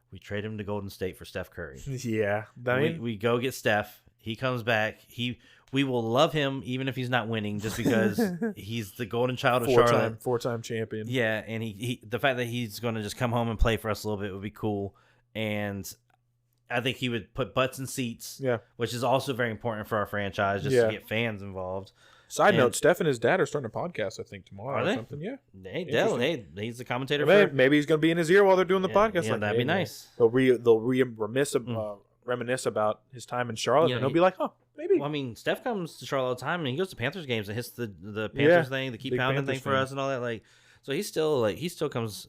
We trade him to Golden State for Steph Curry. Yeah, I mean, we go get Steph. He comes back. We will love him even if he's not winning, just because he's the golden child of Charlotte. four-time champion. Yeah, and he the fact that he's going to just come home and play for us a little bit would be cool. And I think he would put butts in seats, Yeah. which is also very important for our franchise, just to get fans involved. Side And- note: Steph and his dad are starting a podcast. I think tomorrow Are or they? something. Yeah, Hey, Dell, hey, he's the commentator maybe, for. maybe he's gonna be in his ear while they're doing the podcast. Yeah, like, that'd hey, be man. nice. They'll reminisce about his time in Charlotte, Yeah, and he'll be like, "Oh, maybe." Well, I mean, Steph comes to Charlotte all the time, and he goes to Panthers games and hits the Panthers thing, the keep big pounding Panthers thing for fan. us and all that. Like, so he still comes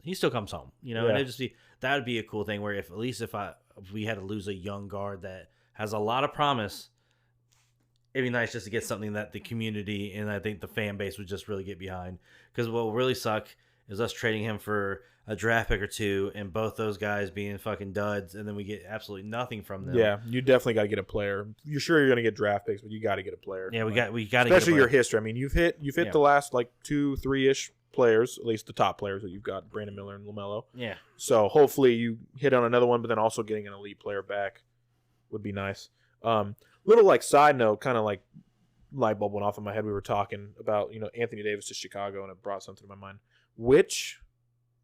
home, And Yeah. it'd just be that would be a cool thing where if we had to lose a young guard that has a lot of promise, it'd be nice just to get something that the community and I think the fan base would just really get behind. Because what will really suck is us trading him for a draft pick or two, and both those guys being fucking duds, and then we get absolutely nothing from them. Yeah, you definitely got to get a player. You're sure you're gonna get draft picks, but you got to get a player. Yeah, we Like, got to especially get your history. I mean, you've hit Yeah. the last like 2-3 ish players, at least the top players that you've got, Brandon Miller and LaMelo. Yeah. So hopefully you hit on another one, but then also getting an elite player back would be nice. Little like side note, kind of like light bulb went off in my head. We were talking about Anthony Davis to Chicago, and it brought something to my mind. Which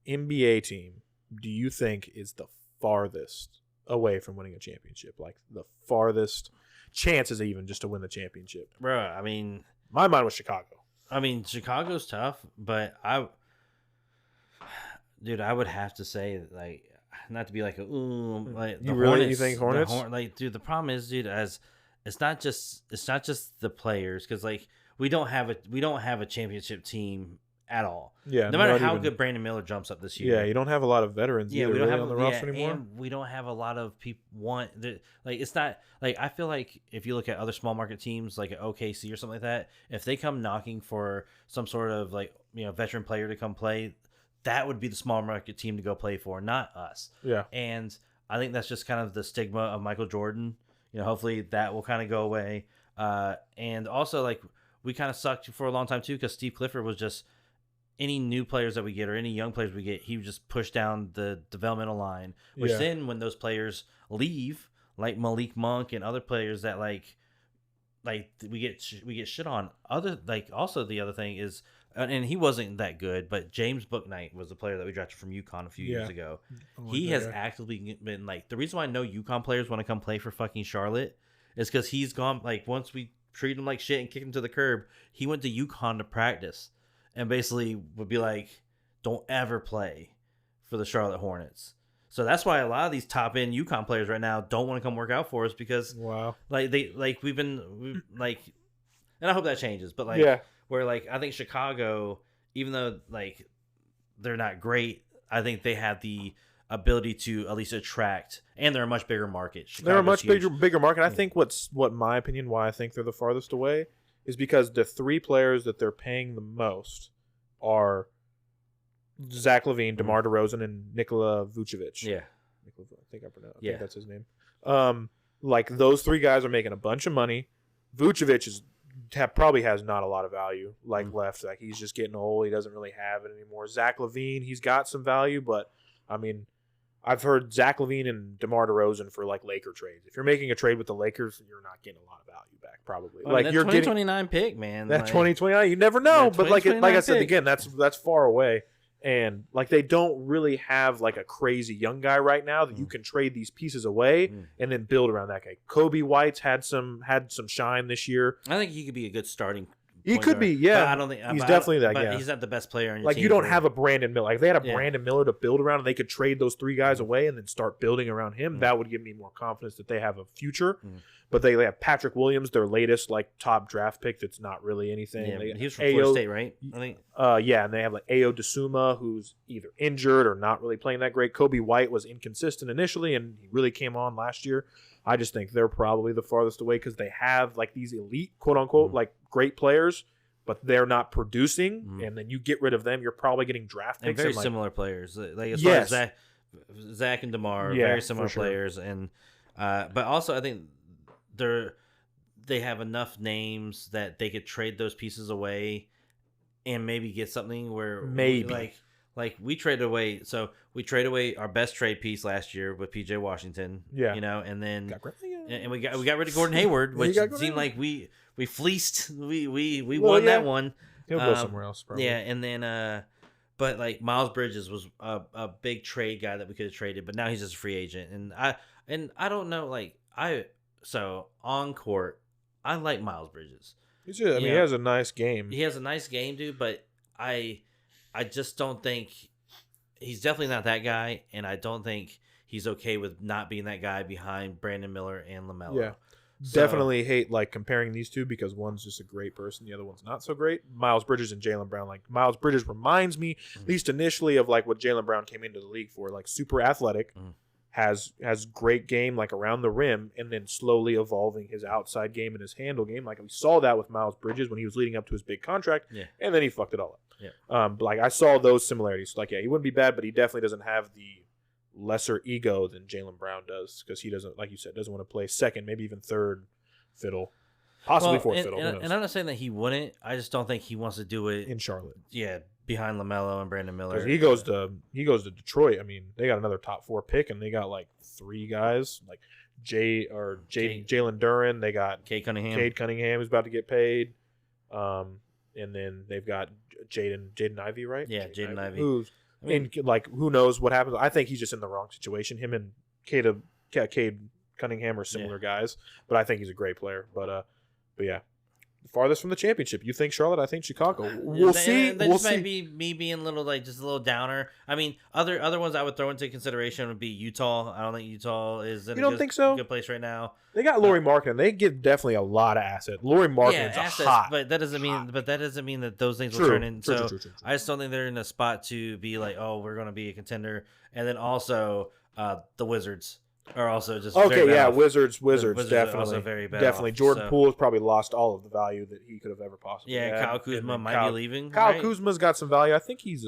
NBA team do you think is the farthest away from winning a championship? Like the farthest chances even just to win the championship? Bro, I mean, My mind was Chicago. Chicago's tough, but I would have to say like not to be like like You really- you think the Hornets? dude, the problem is, dude, as it's not just the players because like we don't have a championship team at all. Yeah, no matter not how even- good Brandon Miller jumps up this year. Yeah, you don't have a lot of veterans Yeah, either we don't really have on the roster anymore. and we don't have a lot of people like it's not like I feel like if you look at other small market teams like OKC or something like that, if they come knocking for some sort of like veteran player to come play, that would be the small market team to go play for, not us. Yeah. And I think that's just kind of the stigma of Michael Jordan. Hopefully that will kind of go away. And also, like, we kind of sucked for a long time too, because Steve Clifford was just any new players that we get or any young players we get, he would just push down the developmental line. Which then, when those players leave, like Malik Monk and other players that like we get shit on. Also the other thing is, and he wasn't that good, but James Bouknight was the player that we drafted from UConn a few years ago. He has actively been like, the reason why I know UConn players want to come play for fucking Charlotte is because he's gone, like, once we treat him like shit and kick him to the curb, he went to UConn to practice and basically would be like, don't ever play for the Charlotte Hornets. So that's why a lot of these top end UConn players right now don't want to come work out for us, because we've been and I hope that changes, but where like I think Chicago, even though like they're not great, I think they have the ability to at least attract, and they're a much bigger market. They're a much bigger market. I think what my opinion, why I think they're the farthest away, is because the three players that they're paying the most are Zach LaVine, DeMar DeRozan, and Nikola Vucevic. Yeah, I think that's his name. Like those three guys are making a bunch of money. Vucevic probably has not a lot of value left. Like he's just getting old. He doesn't really have it anymore. Zach LaVine, he's got some value, but I mean, I've heard Zach LaVine and DeMar DeRozan for like Laker trades. If you're making a trade with the Lakers, you're not getting a lot of value back, probably. Like you're 2029 pick, man. That 2029, you never know. But like I said again, that's far away. And like they don't really have like a crazy young guy right now that you can trade these pieces away and then build around that guy. Kobe White's had some shine this year. I think he could be a good starting. He could be, yeah. But I don't think he's definitely that. But yeah, he's not the best player on your like team. you don't have a Brandon Miller. Like if they had a Brandon Miller to build around, and they could trade those three guys away and then start building around him. That would give me more confidence that they have a future. But they have Patrick Williams, their latest like top draft pick. That's not really anything. Yeah, he was from Florida State, right? I think. Yeah, and they have like Ayo Dosunmu, who's either injured or not really playing that great. Kobe White was inconsistent initially, and he really came on last year. I just think they're probably the farthest away because they have like these elite, quote unquote, like great players, but they're not producing. And then you get rid of them, you're probably getting draft picks. And very similar players. Like as far as Zach and DeMar, very similar players. And but also I think they have enough names that they could trade those pieces away and maybe get something where like we traded away. So we traded away our best trade piece last year with PJ Washington. Yeah, and then we got rid of Gordon Hayward, which seemed like we fleeced. We won that one. He'll go somewhere else, probably. Yeah, and then but like Miles Bridges was a big trade guy that we could have traded, but now he's just a free agent, and I don't know, so on court, I like Miles Bridges. He has a nice game. He has a nice game, dude, but I just don't think he's definitely not that guy, and I don't think he's okay with not being that guy behind Brandon Miller and LaMelo. Yeah. Definitely hate like comparing these two because one's just a great person, the other one's not so great. Miles Bridges and Jaylen Brown. Like Miles Bridges reminds me, at least initially, of like what Jaylen Brown came into the league for, like super athletic. Has great game like around the rim, and then slowly evolving his outside game and his handle game. Like we saw that with Miles Bridges when he was leading up to his big contract, and then he fucked it all up. But like I saw those similarities. Like he wouldn't be bad, but he definitely doesn't have the lesser ego than Jaylen Brown does because he doesn't, like you said, doesn't want to play second, maybe even third fiddle, possibly fourth fiddle. And I'm not saying that he wouldn't. I just don't think he wants to do it in Charlotte. Yeah. Behind LaMelo and Brandon Miller. He goes to Detroit. I mean, they got another top 4 pick, and they got like 3 guys like Jalen Duren. They got Cade Cunningham, who's about to get paid. And then they've got Jaden Ivey, right? Yeah, Jaden Ivey. Who knows what happens? I think he's just in the wrong situation. Him and Cade Cunningham are similar guys, but I think he's a great player. But yeah. Farthest from the championship. You think Charlotte? I think Chicago. We'll see. That just might be me being a little just a little downer. I mean, other ones I would throw into consideration would be Utah. I don't think Utah is in a good place right now. They got Lauri Markkanen. They give definitely a lot of assets. Lauri Markkanen's hot, but that doesn't mean that those things will turn in. True. I just don't think they're in a spot to be like, oh, we're going to be a contender. And then also the Wizards are also just Wizards definitely also very bad. Definitely, Jordan Poole has probably lost all of the value that he could have ever possibly. Yeah, had. Kyle Kuzma might be leaving. Kyle Kuzma's got some value. I think he's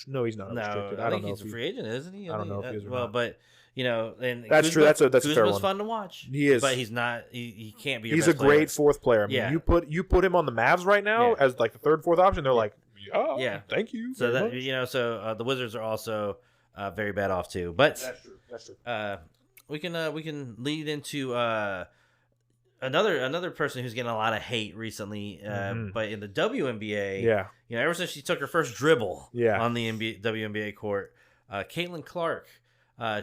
no, he's not. No, restricted. I think he's a free agent, isn't he? I don't know if he is. Well, but you know, and That's true. That's a fair Kuzma's one. fun to watch. He is, but he's not. He can't be. Your he's best a great player. fourth player. I mean, Yeah. you put him on the Mavs right now Yeah. as like the third, fourth option. They're like, Yeah. thank you. So very that much. so the Wizards are also very bad off too. But That's true. we can lead into another person who's getting a lot of hate recently. But in the WNBA, Yeah. you know, ever since she took her first dribble, Yeah. on the WNBA court, Caitlin Clark,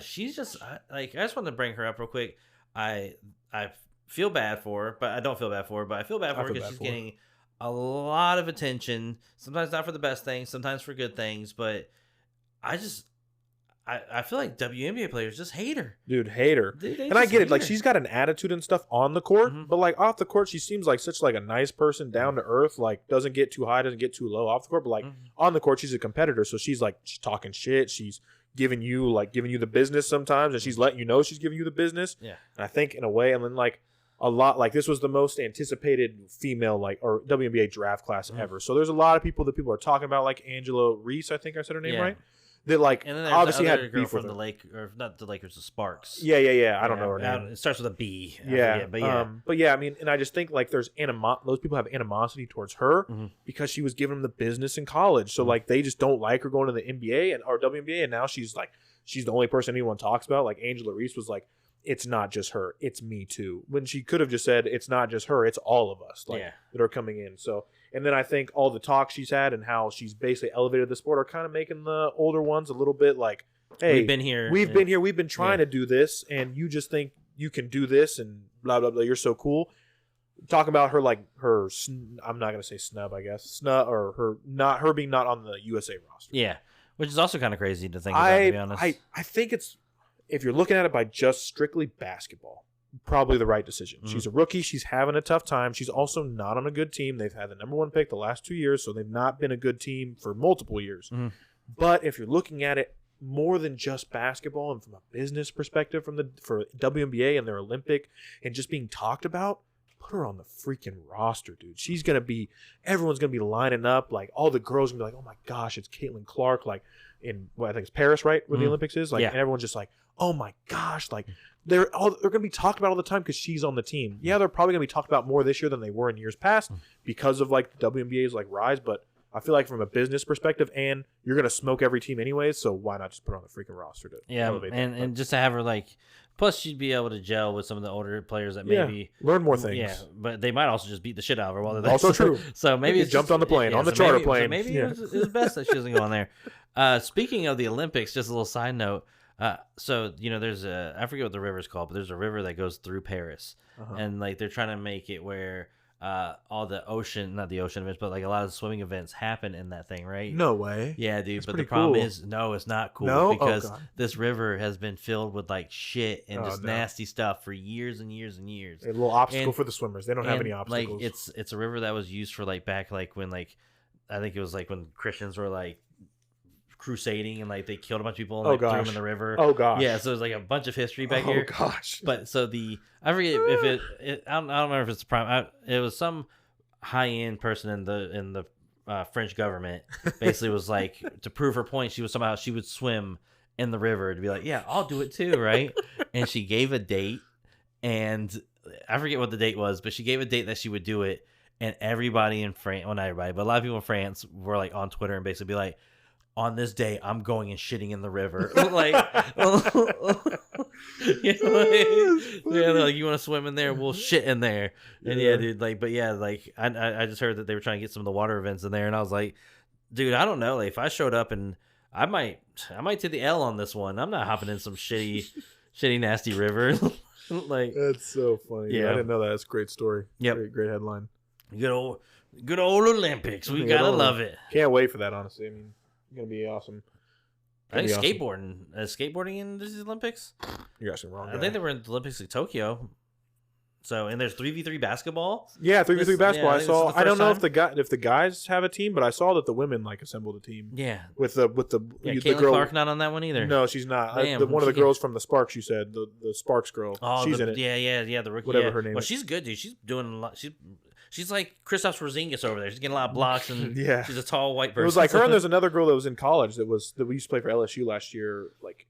she's just I just wanted to bring her up real quick. I feel bad for her, but I don't feel bad for her. But I feel bad for her because she's getting a lot of attention. Sometimes not for the best things, sometimes for good things. But I feel like WNBA players just hate her. Dude, hate her. They And I just get it. hate Like, her. she's got an attitude and stuff on the court, Mhm. but like off the court, she seems like such like a nice person, down to earth. Like, doesn't get too high, doesn't get too low off the court. But like Mhm. on the court, she's a competitor, so she's talking shit. She's giving you the business sometimes, and she's letting you know she's giving you the business. Yeah. And I think in a way, and then like a lot, like this was the most anticipated female or WNBA draft class Mhm. ever. So there's a lot of people that people are talking about, like Angela Reese, I think I said her name Yeah. right. That like And then there's obviously the other had girl beef with from the her. Lake, or not the Lakers, the Sparks. Yeah. I don't know her name. It starts with a B. I Yeah, forget, but yeah, I mean, and I just think like there's those people have animosity towards her Mhm. because she was giving them the business in college, so Mhm. like they just don't like her going to the NBA or WNBA, and now she's the only person anyone talks about. Like Angela Reese was like, it's not just her, it's me too. When she could have just said, it's not just her, it's all of us Yeah. that are coming in. So, and then I think all the talk she's had and how she's basically elevated the sport are kind of making the older ones a little bit like, hey, We've been here. we've been here, we've been trying Yeah. to do this, and you just think you can do this and blah blah blah, you're so cool. Talk about her I'm not gonna say snub, I guess snub, or her being not on the USA roster. Yeah, which is also kind of crazy to think about, to be honest. I think it's, if you're looking at it by just strictly basketball, probably the right decision. Mhm. She's a rookie, she's having a tough time. She's also not on a good team. They've had the number one pick the last 2 years, so they've not been a good team for multiple years. Mhm. But if you're looking at it more than just basketball and from a business perspective for WNBA and their Olympic and just being talked about, put her on the freaking roster, dude. Everyone's gonna be lining up, like all the girls are gonna be like, oh my gosh, it's Caitlin Clark, like in I think it's Paris, right, where the Mhm. Olympics is, like, Yeah. and everyone's just like, oh my gosh, like they're gonna be talked about all the time because she's on the team. Yeah, they're probably gonna be talked about more this year than they were in years past because of like the WNBA's like rise, but I feel like from a business perspective, and you're gonna smoke every team anyways, so why not just put her on the freaking roster to Yeah, elevate and that? and just to have her plus she'd be able to gel with some of the older players that Yeah, maybe learn more things. Yeah, but they might also just beat the shit out of her while they're there. Also true. So maybe Maybe it's jumped just- on the plane, on the so charter maybe- so plane. maybe Yeah. it was best that she doesn't go on there. Speaking of the Olympics, just a little side note. So there's I forget what the river's called, but there's a river that goes through Paris, Uh-huh. and like they're trying to make it where all the not the ocean events, but like a lot of the swimming events happen in that thing, right? No way. Yeah, dude. That's But the pretty problem cool. is, no, it's not cool No? Oh, because God. this river has been filled with like shit and Oh, just no. nasty stuff for years and years and years. A little obstacle And- for the swimmers. They don't have any And, obstacles. Like it's a river that was used for like back like when like I think it was like when Christians were like crusading and like they killed a bunch of people and Oh, like, threw them gosh. in the river. Oh gosh. Yeah, so there's like a bunch of history back oh here. gosh. But so I forget if I don't remember if it's the prime. It was some high end person in the French government basically was like to prove her point. She would swim in the river to be like, yeah, I'll do it too, right? And she gave a date, and I forget what the date was, but she gave a date that she would do it, and everybody in France, well not everybody, but a lot of people in France were like on Twitter and basically be like, on this day, I'm going and shitting in the river. like, they're like, you want to swim in there? We'll shit in there. And yeah, dude, I just heard that they were trying to get some of the water events in there, and I was like, dude, I don't know. Like, if I showed up and I might take the L on this one. I'm not hopping in some shitty, nasty river. like, That's so funny. Yeah. I didn't know that. That's a great story. Yep. Great headline. good old Olympics. We Good gotta old- love it. Can't wait for that, honestly. I mean, it's going to be awesome. I think Gonna be awesome. skateboarding in the Olympics. You're asking the wrong I guy. think they were in the Olympics in Tokyo. So, and there's 3v3 basketball. Yeah, 3v3 This- basketball. yeah, I I think this saw. is the I don't first know time. if the guys have a team, but I saw that the women like assembled a team Yeah. with the Yeah, the Caitlin girl. Clark not on that one either. No, she's not. Damn, One of the she- girls from the Sparks. You said the Sparks girl. Oh, she's in it. Yeah, the rookie. Whatever yeah. her name Well, is. she's good, dude. She's doing a lot. She's like Kristaps Porzingis over there. She's getting a lot of blocks, and Yeah. she's a tall white person. It was like her and there's another girl that was in college that we used to play for LSU last year. Like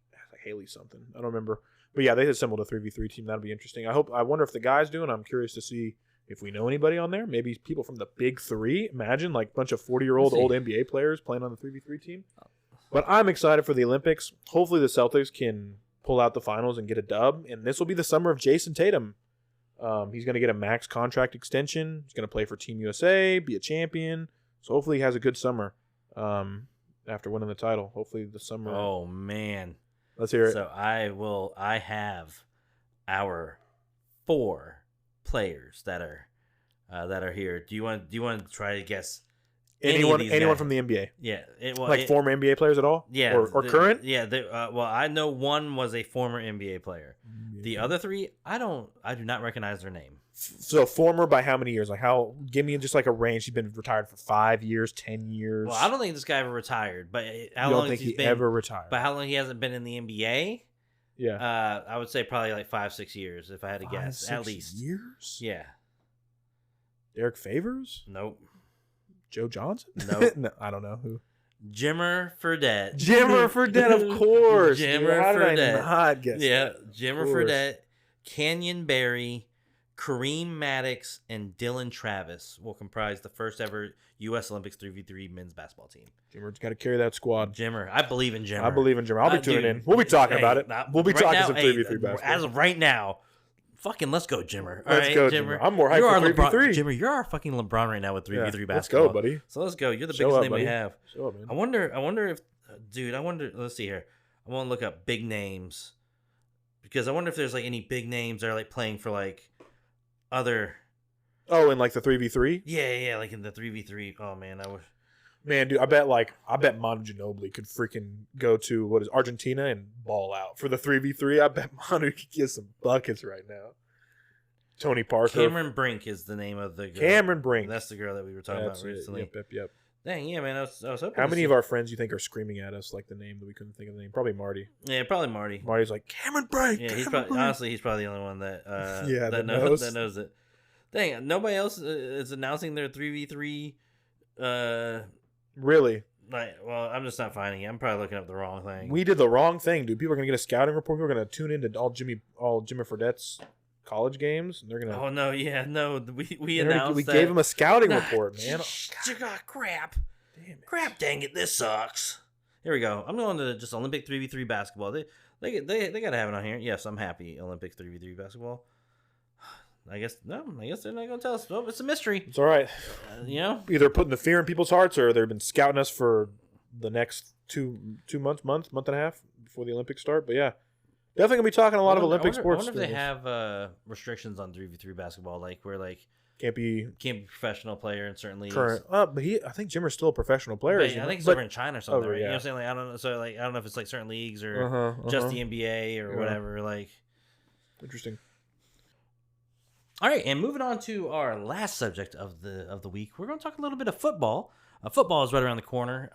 Haley something. I don't remember. But yeah, they assembled a 3v3 team. That'll be interesting. I wonder if the guys do, and I'm curious to see if we know anybody on there. Maybe people from the big three. Imagine like a bunch of 40-year-old old NBA players playing on the 3v3 team. But I'm excited for the Olympics. Hopefully the Celtics can pull out the finals and get a dub. And this will be the summer of Jason Tatum. He's going to get a max contract extension. He's going to play for Team USA, be a champion. So hopefully he has a good summer after winning the title. Hopefully the summer. Oh, man. Let's hear it. So I have our 4 players that are here. Do you want to try to guess Anyone guys? from the NBA? Yeah, Former NBA players at all? Yeah, or current? Yeah, well, I know one was a former NBA player. The other 3, I do not recognize their name. So former by how many years? Like how? Give me just like a range. He's been retired for 5 years, 10 years. Well, I don't think this guy ever retired, but how you don't long think he's he been, ever retired? But how long he hasn't been in the NBA? Yeah, I would say probably like 5-6 years if I had to guess, 6 at least. years. Yeah. Derek Favors, Nope. Joe Johnson. Nope. No, I don't know who. Jimmer Fredette. Jimmer Fredette, of course. Jimmer How did I Fredette. not guess? Yeah, that? Jimmer course. Fredette, Canyon Barry, Kareem Maddox, and Dylan Travis will comprise the first ever U.S. Olympics 3v3 men's basketball team. Jimmer's got to carry that squad. Jimmer, I believe in Jimmer. I believe in Jimmer. I'll be tuning Dude, in. We'll be talking hey, about it. We'll be right talking now, some 3v3 basketball. As of right now, fucking let's go, Jimmer. All Let's right, go, Jimmer. I'm more hyped You're for our 3v3. LeBron, Jimmer, you're our fucking LeBron right now with 3v3 basketball. Let's go, buddy. So let's go. You're the Show biggest up, name buddy. we have. Show up, man. I wonder if, dude. I wonder. Let's see here. I want to look up big names because I wonder if there's like any big names that are like playing for like other. Oh, and like the 3v3? Yeah, like in the 3v3. Oh man, I wish. Man, dude, I bet Manu Ginobili could freaking go to Argentina and ball out for the 3v3. I bet Manu could get some buckets right now. Tony Parker. Cameron Brink is the name of the girl. Cameron Brink. That's the girl that we were talking That's about it. recently. Yep. Dang, yeah, man. I was hoping. How to many see- of our friends you think are screaming at us like the name that we couldn't think of the name? Probably Marty. Yeah, probably Marty. Marty's like Cameron Brink. Yeah, he's Cameron probably Brink. honestly he's probably the only one that that knows it. Dang, nobody else is announcing their 3v3. Really? Like, well, I'm just not finding it. I'm probably looking up the wrong thing. We did the wrong thing, dude. People are gonna get a scouting report. People are gonna tune into all Jimmy Fredette's college games, and they're gonna. Oh no, yeah, no. We they're gonna- announced we that. gave him a scouting report, man. Crap. Damn it. Crap, dang it, this sucks. Here we go. I'm going to just Olympic 3v3 basketball. They got to have it on here. Yes, I'm happy. Olympic 3v3 basketball. I guess they're not going to tell us. Oh, it's a mystery. It's all right. You know? Either putting the fear in people's hearts, or they've been scouting us for the next two month and a half before the Olympics start. But yeah, definitely gonna be talking a lot of Olympic sports. I wonder if they have restrictions on 3v3 basketball, like where like can't be professional player in certain leagues. current. But I think Jimmer's still a professional player. But isn't I he? think it's But- over in China or something, over, right? You know yeah. what I'm saying? Like I don't know. So like I don't know if it's like certain leagues or just the NBA or Yeah. whatever. Like Interesting. all right, and moving on to our last subject of the week, we're going to talk a little bit of football. Football is right around the corner.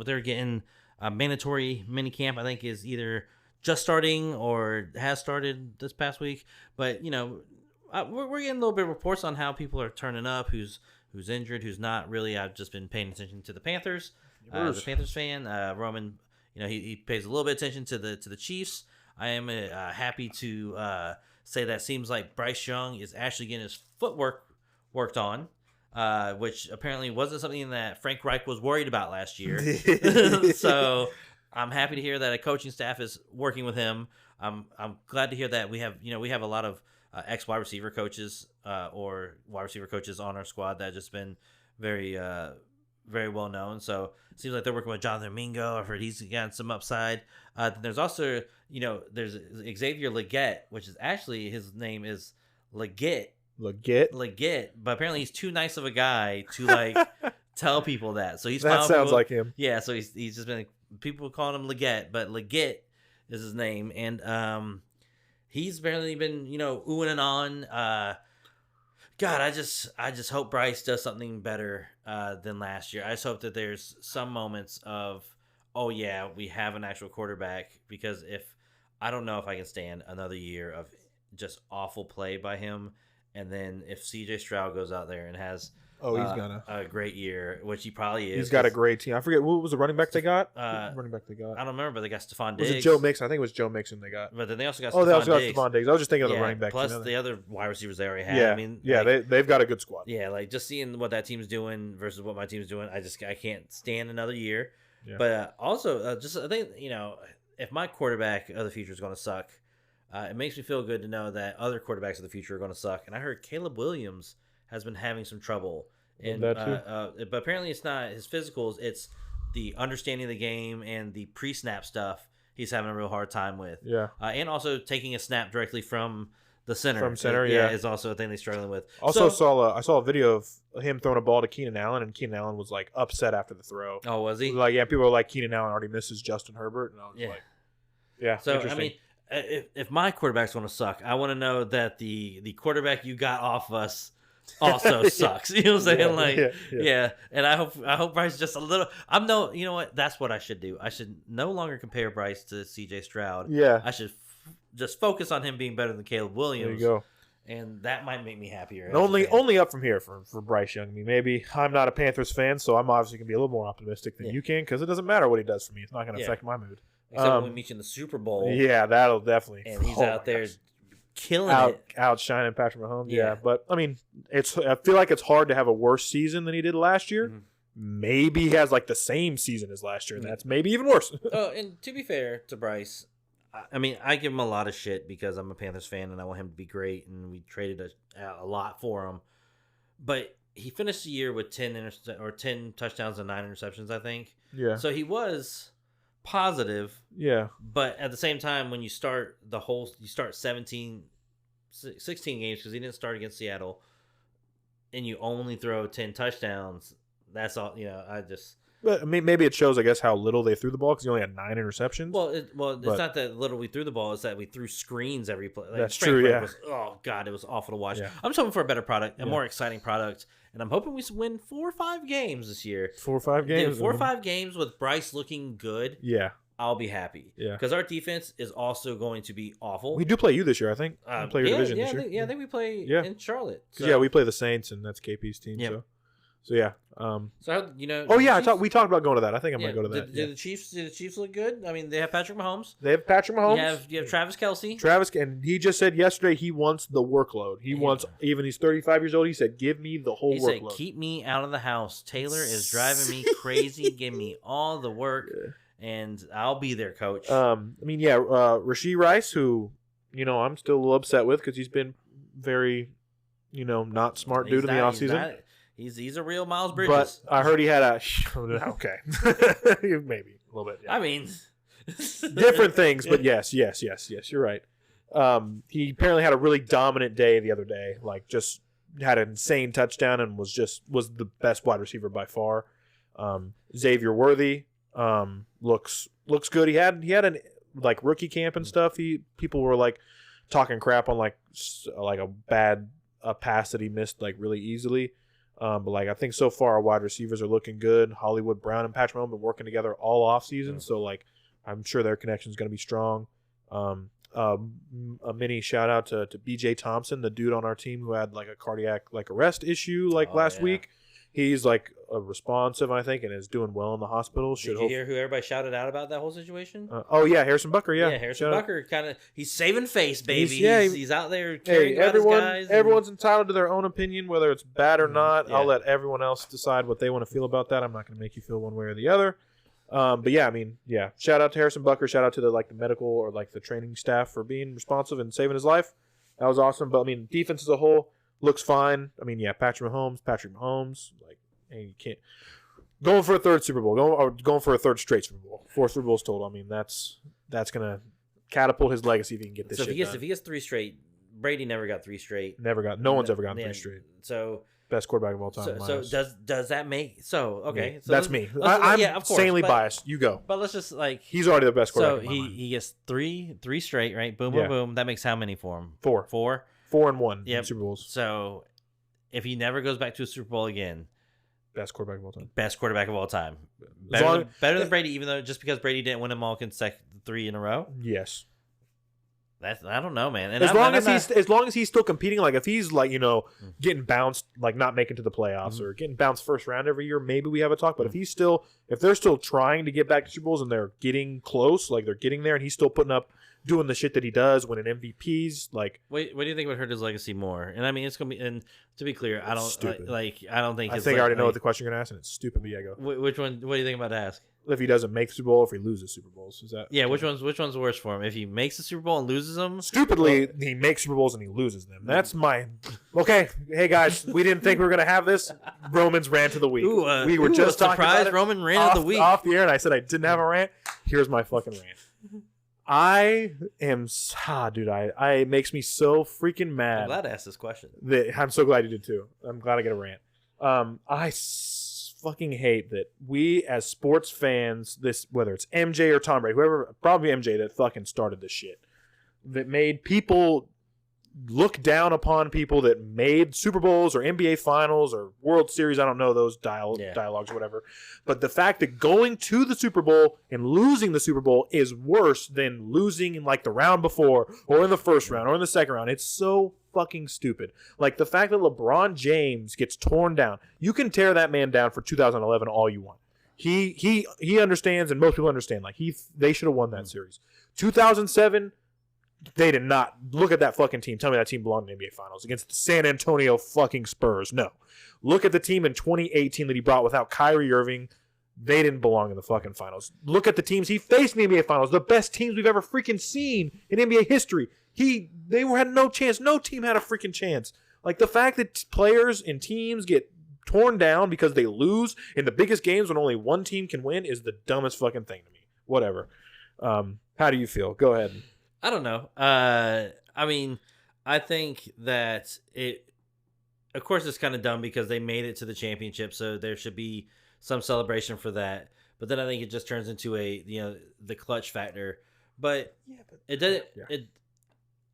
They're getting a mandatory minicamp. I think is either just starting or has started this past week. But we're getting a little bit of reports on how people are turning up, who's injured, who's not. Really, I've just been paying attention to the Panthers. As a Panthers fan, Roman, he pays a little bit of attention to the Chiefs. I am happy to say that it seems like Bryce Young is actually getting his footwork worked on, which apparently wasn't something that Frank Reich was worried about last year. So I'm happy to hear that a coaching staff is working with him. I'm glad to hear that we have a lot of ex wide receiver coaches or wide receiver coaches on our squad that have just been very very well known. So it seems like they're working with Jonathan Mingo. I've heard he's got some upside. There's also, there's Xavier Leggett, which is actually his name is Leggett, but apparently he's too nice of a guy to like tell people that. So he's That sounds like him. Yeah. So he's just been people calling him Leggett, but Leggett is his name, and he's barely been oohing and on. God, I just hope Bryce does something better than last year. I just hope that there's some moments of, oh yeah, we have an actual quarterback, because I don't know if I can stand another year of just awful play by him, and then if CJ Stroud goes out there and has Oh, he's gonna a great year, which he probably is. He's got a great team. I forget what was the running back they got. I don't remember, but they got Stephon Diggs. Was it Joe Mixon? I think it was Joe Mixon they got. But then they also got they also got Diggs. Stephon Diggs. I was just thinking of the running back. Plus the other wide receivers they already had. Yeah, I mean, they've got a good squad. Yeah, like just seeing what that team's doing versus what my team's doing, I can't stand another year. Yeah. But also, just I think if my quarterback of the future is going to suck, it makes me feel good to know that other quarterbacks of the future are going to suck. And I heard Caleb Williams has been having some trouble. And that too. But apparently it's not his physicals; it's the understanding of the game and the pre-snap stuff. He's having a real hard time with. Yeah. And also taking a snap directly from the center. From center, is also a thing they're struggling with. Also I saw a video of him throwing a ball to Keenan Allen, and Keenan Allen was like upset after the throw. Oh, was he? Like, yeah, people were like, Keenan Allen already misses Justin Herbert, and I was like, yeah. So I mean, if my quarterback's going to suck, I want to know that the quarterback you got off us also sucks. You know what I'm saying? Yeah. And I hope Bryce just a little. You know what? That's what I should do. I should no longer compare Bryce to C.J. Stroud. Yeah. I should just focus on him being better than Caleb Williams. There you go. And that might make me happier. And only up from here for Bryce Young. I mean, maybe I'm not a Panthers fan, so I'm obviously going to be a little more optimistic than you can, because it doesn't matter what he does for me. It's not going to affect my mood. Except when we meet you in the Super Bowl. Yeah, that'll definitely. And he's out there killing it. Outshining Patrick Mahomes. Yeah. But, I mean, I feel like it's hard to have a worse season than he did last year. Mm-hmm. Maybe he has, like, the same season as last year, and that's maybe even worse. And to be fair to Bryce, I mean, I give him a lot of shit because I'm a Panthers fan and I want him to be great, and we traded a lot for him. But he finished the year with 10 touchdowns and 9 interceptions, I think. Yeah. So he was positive. Yeah. But at the same time, when you start 16 games, because he didn't start against Seattle, and you only throw 10 touchdowns, that's all. But I mean, maybe it shows, I guess, how little they threw the ball, because he only had 9 interceptions. Well, it's not that little we threw the ball; it's that we threw screens every play. Like, that's true. Yeah. Oh God, it was awful to watch. Yeah. I'm just hoping for a better product, a more exciting product, and I'm hoping we win 4 or 5 games this year. 4 or 5 games. 4 or 5 games with Bryce looking good. Yeah. I'll be happy. Yeah. Because our defense is also going to be awful. We do play you this year, I think. We play your division this year. I think we play in Charlotte. So. We play the Saints, and that's KP's team. Yeah. So yeah. We talked about going to that. I think I'm gonna go to that. Did the Chiefs look good? I mean, they have Patrick Mahomes. They have Patrick Mahomes. You have Travis Kelce. And he just said yesterday he wants the workload. He wants, even he's 35 years old. He said, "Give me the whole workload." He said, "Keep me out of the house. Taylor is driving me crazy. Give me all the work, and I'll be there, coach." Rashee Rice, who I'm still a little upset with, because he's been very, not smart dude in the offseason. He's a real Miles Bridges. But I heard he had okay, maybe a little bit. Yeah. I mean, different things, but yes, you're right. He apparently had a really dominant day the other day. Like, just had an insane touchdown and was the best wide receiver by far. Xavier Worthy looks good. He had an like rookie camp and stuff. People were like talking crap on like a bad pass that he missed like really easily. But like, I think so far our wide receivers are looking good. Hollywood Brown and Patrick Mahomes have been working together all off season, so like I'm sure their connection is going to be strong. A mini shout out to BJ Thompson, the dude on our team who had like a cardiac arrest issue last week. He's like responsive, I think, and is doing well in the hospital. Did you hear who everybody shouted out about that whole situation? Harrison Butker. Yeah, Harrison Butker he's saving face, baby. He's out there carrying out his guys. Everyone's entitled to their own opinion, whether it's bad or not. Yeah. I'll let everyone else decide what they want to feel about that. I'm not going to make you feel one way or the other. Shout out to Harrison Butker. Shout out to the medical or the training staff for being responsive and saving his life. That was awesome. But I mean, defense as a whole looks fine. I mean, Patrick Mahomes, you can't going for a third Super Bowl, going for a third straight Super Bowl, 4 Super Bowls total. I mean, that's gonna catapult his legacy if he can get this. So if he gets 3 straight, Brady never got 3 straight. No one's ever gotten 3 straight. So best quarterback of all time. So does that make okay? So that's me. I'm insanely biased. You go. But let's just he's already the best quarterback. So he gets 3 straight, right? Boom, boom, boom. That makes how many for him? 4. 4 and 1 in Super Bowls. So if he never goes back to a Super Bowl again, best quarterback of all time. Best quarterback of all time. Better than Brady, even though just because Brady didn't win them all 3 in a row. Yes. I don't know, man. And as long as he's still competing, like if he's like getting bounced, like not making to the playoffs or getting bounced first round every year, maybe we have a talk. But if they're still trying to get back to Super Bowls and they're getting close, like they're getting there, and he's still doing the shit that he does, winning MVPs, like. What do you think would hurt his legacy more? And I mean, it's gonna be. And to be clear, I don't stupid. I don't think. I think I already know what the question you're gonna ask, and it's stupid. But yeah, go. Which one? What do you think about to ask? If he doesn't make the Super Bowl, if he loses Super Bowls, is that? Yeah, which one's worse for him? If he makes the Super Bowl and loses them, stupidly he makes Super Bowls and he loses them. That's my okay. Hey guys, we didn't think we were gonna have this. Roman's rant of the week. We were just talking about it Roman rant of the week off the air, and I said I didn't have a rant. Here's my fucking rant. I am, dude. It makes me so freaking mad. I'm glad to ask this question. I'm so glad you did too. I'm glad I get a rant. Fucking hate that we as sports fans, whether it's MJ or Tom Brady, whoever, probably MJ that fucking started this shit, that made people look down upon people that made Super Bowls or NBA Finals or World Series. I don't know those dialogues or whatever. But the fact that going to the Super Bowl and losing the Super Bowl is worse than losing in like the round before or in the first round or in the second round. It's so fucking stupid. Like the fact that LeBron James gets torn down. You can tear that man down for 2011 all you want. He understands, and most people understand. Like they should have won that series. 2007. They did not. Look at that fucking team. Tell me that team belonged in the NBA Finals against the San Antonio fucking Spurs. No. Look at the team in 2018 that he brought without Kyrie Irving. They didn't belong in the fucking finals. Look at the teams he faced in the NBA Finals. The best teams we've ever freaking seen in NBA history. They had no chance. No team had a freaking chance. Like the fact that players and teams get torn down because they lose in the biggest games when only one team can win is the dumbest fucking thing to me. Whatever. How do you feel? Go ahead. I don't know. I mean, I think that of course, it's kind of dumb because they made it to the championship, so there should be some celebration for that. But then I think it just turns into the clutch factor. But it doesn't.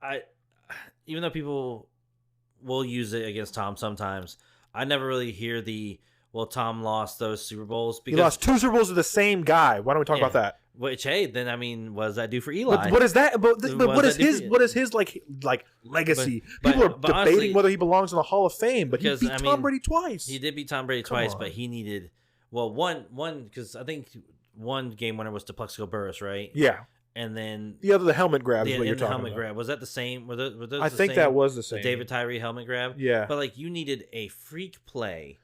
Yeah. Even though people will use it against Tom sometimes, I never really hear Tom lost those Super Bowls because he lost 2 Super Bowls to the same guy. Why don't we talk about that? Which, hey, then I mean, what does that do for Eli? But what is that? But what is his like legacy? People are debating honestly, whether he belongs in the Hall of Fame. But he beat Tom Brady twice. He did beat Tom Brady twice, but he needed one because I think one game winner was to Plexico Burress, right? Yeah. And then the helmet grab is what you're talking about. The helmet grab was that the same? Were those I think that was the same. The David Tyree helmet grab. Yeah. But like you needed a freak play.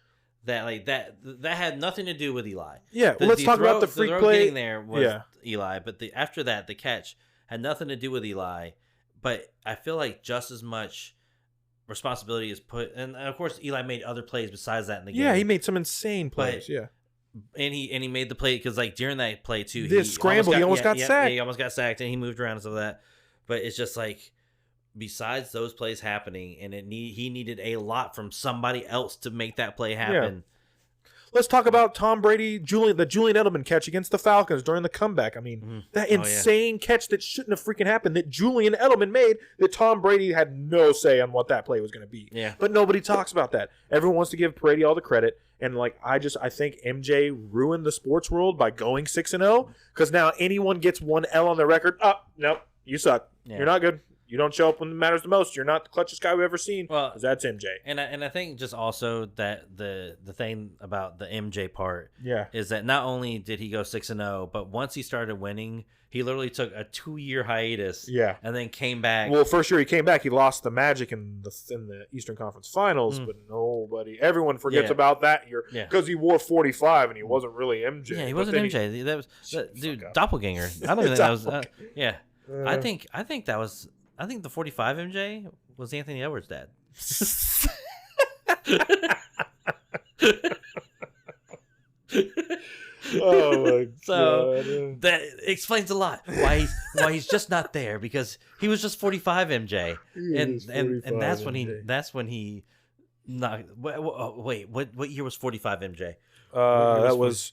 That had nothing to do with Eli. Yeah, let's talk about the freak play. Getting there was Eli, but after that, the catch had nothing to do with Eli. But I feel like just as much responsibility is put, and of course Eli made other plays besides that in the game. Yeah, he made some insane plays. And he made the play because like during that play too, he almost got sacked. He almost got sacked, and he moved around and stuff like that. But it's just like. Besides those plays happening, and he needed a lot from somebody else to make that play happen. Yeah. Let's talk about Tom Brady, the Julian Edelman catch against the Falcons during the comeback. I mean, that insane catch that shouldn't have freaking happened that Julian Edelman made that Tom Brady had no say on what that play was going to be. Yeah. But nobody talks about that. Everyone wants to give Brady all the credit. And like I think MJ ruined the sports world by going 6-0 because now anyone gets one L on their record. Oh, no, you suck. Yeah. You're not good. You don't show up when it matters the most. You're not the clutchest guy we've ever seen. Well, because that's MJ. And I think just also that the thing about the MJ part is that not only did he go 6-0, but once he started winning, he literally took a 2-year hiatus. Yeah. And then came back. Well, first year he came back, he lost the Magic in the Eastern Conference Finals, but everyone forgets about that year because he wore 45 and he wasn't really MJ. Yeah, he wasn't MJ. That was dude, doppelganger. I don't even think that was. I think that was. I think the 45 MJ was Anthony Edwards' dad. Oh my god! So that explains a lot why he's just not there because he was just 45 MJ, and that's when he not wait what year was 45 MJ? That was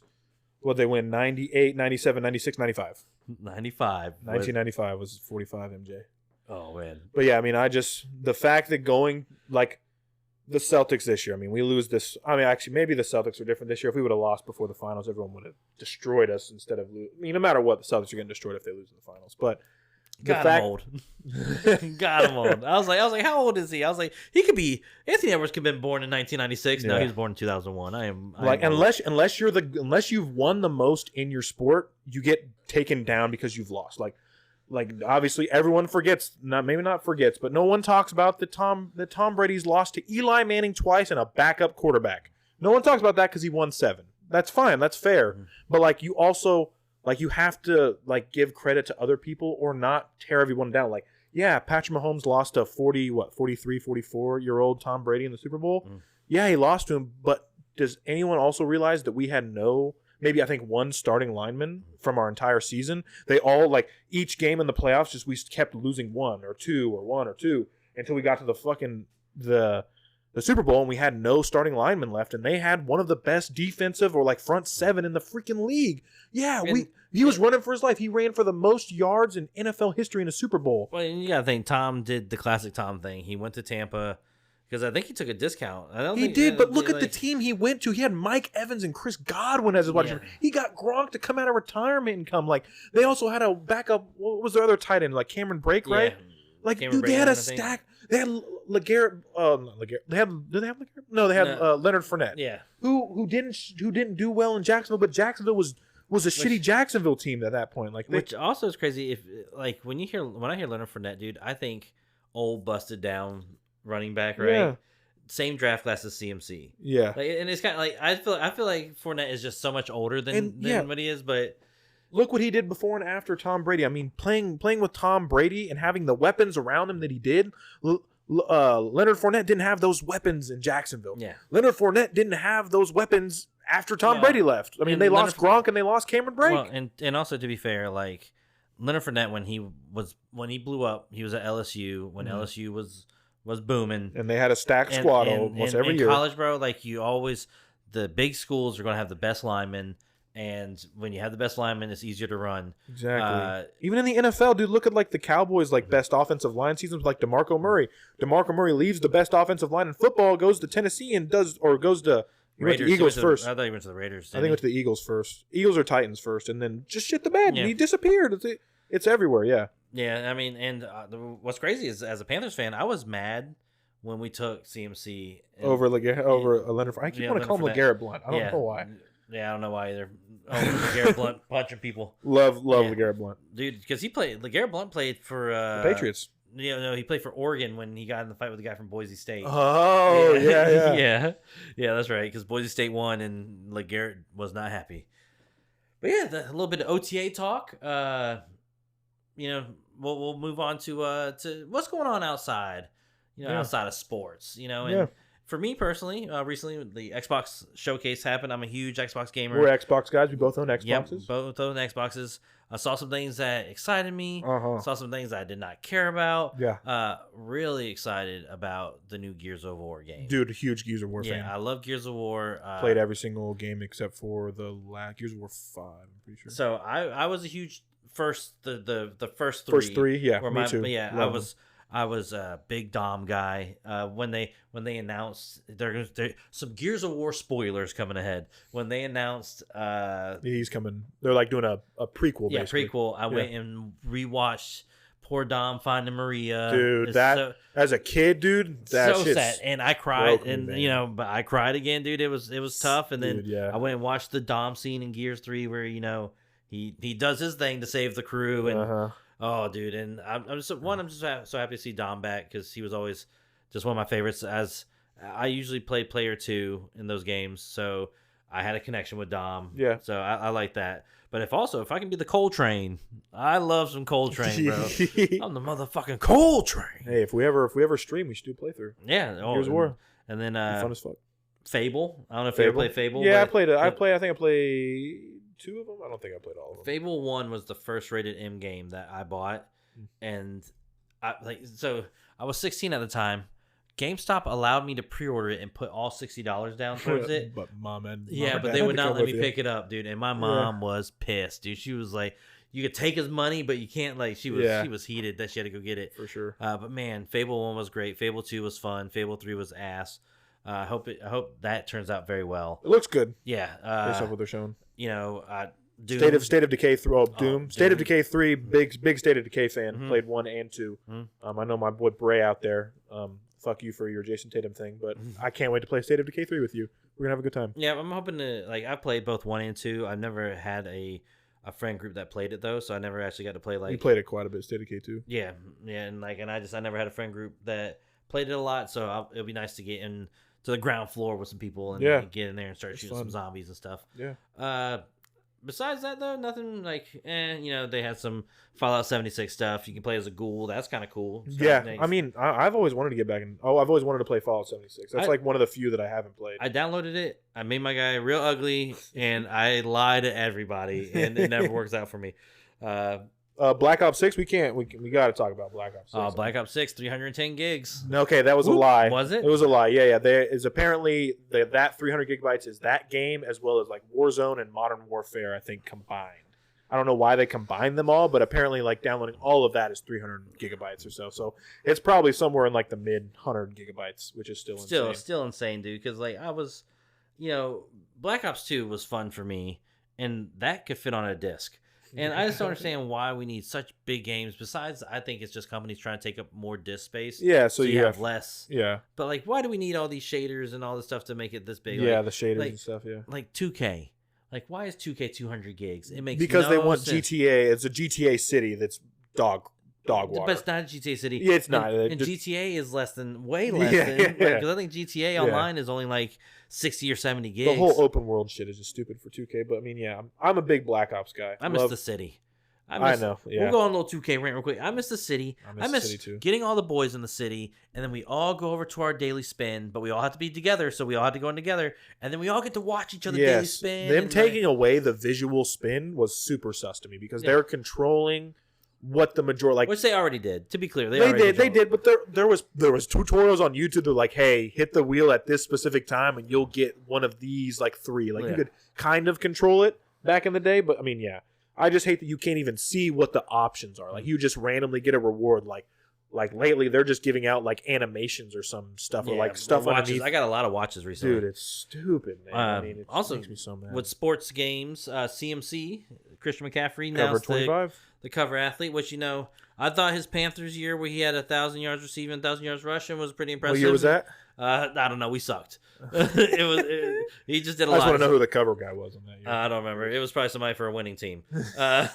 what they win 98, 97, 96, 95. 1995 was 45 MJ. Oh man! But yeah, I mean, the fact that going like the Celtics this year. I mean, we lose this. I mean, actually, maybe the Celtics are different this year. If we would have lost before the finals, everyone would have destroyed us instead of lose. I mean, no matter what, the Celtics are getting destroyed if they lose in the finals. But God, I'm old. God, I'm old. I was like, how old is he? I was like, he could be. Anthony Edwards could have been born in 1996. No, Yeah. he was born in 2001. I am Like old. unless you've won the most in your sport, you get taken down because you've lost. Like obviously everyone forgets, not forgets, but no one talks about that Tom Brady's lost to Eli Manning twice and a backup quarterback. No one talks about that because he won 7. That's fine. That's fair. Mhm. But like you also like you have to like give credit to other people or not tear everyone down. Like yeah, Patrick Mahomes lost to 43, 44-year-old Tom Brady in the Super Bowl. Mm. Yeah, he lost to him, but does anyone also realize that we had maybe I think one starting lineman from our entire season? They all like each game in the playoffs, we kept losing 1 or 2 until we got to the Super Bowl and we had no starting lineman left, and they had one of the best defensive or like front 7 in the freaking league. Yeah, he was running for his life. He ran for the most yards in NFL history in a Super Bowl. Well, you gotta think Tom did the classic Tom thing. He went to Tampa because I think he took a discount. He did, but look at the team he went to. He had Mike Evans and Chris Godwin as his wide receiver. He got Gronk to come out of retirement and come. Like they also had a backup. What was their other tight end? Like Cameron Brake, right? Like Cameron dude, they had Brake, a stack. They had LeGarrette. Not LeGarrette. Did they have LeGarrette? No, they had Leonard Fournette. Yeah. Who didn't do well in Jacksonville, but Jacksonville was a shitty Jacksonville team at that point. Like which also is crazy. If like when I hear Leonard Fournette, dude, I think old busted down running back, right? Yeah. Same draft class as CMC. Yeah. Like, and it's kind of like I feel like Fournette is just so much older than what he is, but look what he did before and after Tom Brady. I mean, playing with Tom Brady and having the weapons around him that he did. Leonard Fournette didn't have those weapons in Jacksonville. Yeah. Leonard Fournette didn't have those weapons after Tom Brady left. I mean, they lost Gronk and they lost Cameron Brake. Well, and also to be fair, like Leonard Fournette when he blew up, he was at LSU when LSU was booming, and they had a stacked squad almost every year. In college, bro, like the big schools are going to have the best linemen, and when you have the best linemen, it's easier to run. Exactly. Even in the NFL, dude, look at like the Cowboys' like best offensive line seasons, like DeMarco Murray. DeMarco Murray leaves the best offensive line in football, goes to Tennessee, and goes to went to Eagles first. I thought he went to the Raiders. I think he went to the Eagles first. Eagles or Titans first, and then just shit the bed. Yeah. He disappeared. It's everywhere. Yeah. Yeah, I mean, and what's crazy is as a Panthers fan, I was mad when we took CMC over Leonard. I keep wanting to call him LeGarrette Blount. I don't know why. Yeah, I don't know why either. Oh, LeGarrette Blount punching people. Love LeGarrette Blount, dude, because LeGarrette Blount played for the Patriots. No, he played for Oregon when he got in the fight with the guy from Boise State. Oh, yeah. Yeah, that's right. Because Boise State won, and LeGarrette was not happy. But yeah, a little bit of OTA talk. We'll move on to what's going on outside. Outside of sports. And for me personally, recently the Xbox showcase happened. I'm a huge Xbox gamer. We're Xbox guys. We both own Xboxes. Yep, both own Xboxes. I saw some things that excited me. Saw some things that I did not care about. Yeah. Really excited about the new Gears of War game. Dude, a huge Gears of War fan. Yeah, I love Gears of War. Played every single game except for the last Gears of War 5, I'm pretty sure. So I was a huge the first three. First three, yeah. Me too. Yeah, I was a big Dom guy. When they announced there some Gears of War spoilers coming ahead. When they announced he's coming, they're like doing a prequel. Yeah, basically. prequel. I went and rewatched poor Dom finding Maria. Dude, as a kid, dude, that so shit's sad, and I cried, me, and but I cried again, dude. It was tough, and then I went and watched the Dom scene in Gears 3 where he does his thing to save the crew and. Oh, dude, and I'm just so happy to see Dom back because he was always just one of my favorites. As I usually play player 2 in those games, so I had a connection with Dom. Yeah, so I like that. But if I can be the Coltrane, I love some Coltrane, bro. I'm the motherfucking Coltrane. Hey, if we ever stream, we should do a playthrough. Yeah, Gears of War, and then fun as fuck. Fable. I don't know if you ever played Fable. Yeah, I played it. I think I played 2 of them. I don't think I played all of them. Fable 1 was the first rated M game that I bought, and I was 16 at the time. GameStop allowed me to pre-order it and put all $60 down towards it. But but they would not let me pick it up, dude. And my mom was pissed, dude. She was like, "You could take his money, but you can't." Like she was heated that she had to go get it for sure. But man, Fable 1 was great. Fable 2 was fun. Fable 3 was ass. I hope that turns out very well. It looks good. Yeah, based off what they're showing. Doom. State of Decay 3. Oh, Doom. State of Doom. Decay 3. Big State of Decay fan. Mhm. Played 1 and 2. Mhm. I know my boy Bray out there. Fuck you for your Jason Tatum thing, but I can't wait to play State of Decay 3 with you. We're gonna have a good time. Yeah, I'm hoping to I've played both 1 and 2. I've never had a friend group that played it though, so I never actually got to play You played it quite a bit, State of Decay 2. Yeah, and I never had a friend group that played it a lot, so it'll be nice to get in to the ground floor with some people and get in there and start shooting some zombies and stuff. Yeah. Besides that though, nothing they had some Fallout 76 stuff. You can play as a ghoul. That's kind of cool. It's Yeah, nice. I mean, I've always wanted to get back in. Oh, I've always wanted to play Fallout 76. That's like one of the few that I haven't played. I downloaded it. I made my guy real ugly, and I lied to everybody, and it never works out for me. Black Ops 6, we got to talk about Black Ops 6. Black Ops 6, 310 gigs. Okay, that was a lie. Was it? It was a lie. Yeah. There is apparently that 300 gigabytes is that game as well as like Warzone and Modern Warfare, I think, combined. I don't know why they combined them all, but apparently like downloading all of that is 300 gigabytes or so. So it's probably somewhere in like the mid 100 gigabytes, which is still insane. Still insane, dude. Because like I was, Black Ops 2 was fun for me, and that could fit on a disc. And I just don't understand why we need such big games. Besides, I think it's just companies trying to take up more disk space. Yeah, so you have less. Yeah. But like, why do we need all these shaders and all this stuff to make it this big? Yeah, like, the shaders and stuff. Yeah. Like 2K. Like, why is 2K 200 gigs? It makes because they want sense. GTA. It's a GTA city that's dog water. But it's not a GTA City. Yeah, it's not. And GTA is way less than. Because I think GTA Online is only like 60 or 70 gigs. The whole open world shit is just stupid for 2K. But I mean, yeah, I'm a big Black Ops guy. I miss the city. I know. Yeah. We'll go on a little 2K rant real quick. I miss the city. I miss the city too. Getting all the boys in the city, and then we all go over to our daily spin, but we all have to be together, so we all have to go in together, and then we all get to watch each other daily spin. Them taking away the visual spin was super sus to me because they're controlling what the majority which they already did. To be clear, they did, but there was tutorials on YouTube. They're like, hey, hit the wheel at this specific time, and you'll get one of these like 3. Like you could kind of control it back in the day, but I mean, yeah. I just hate that you can't even see what the options are. Like you just randomly get a reward. Like lately, they're just giving out like animations or some stuff or like stuff watches. underneath. I got a lot of watches recently. Dude, it's stupid, man. I mean, it also makes me so mad. With sports games, CMC Christian McCaffrey Cover announced 25, the cover athlete. Which I thought his Panthers year where he had 1,000 yards receiving, 1,000 yards rushing was pretty impressive. What year was that? I don't know. We sucked. He just did a lot. I just want to know who the cover guy was on that year. I don't remember. It was probably somebody for a winning team. But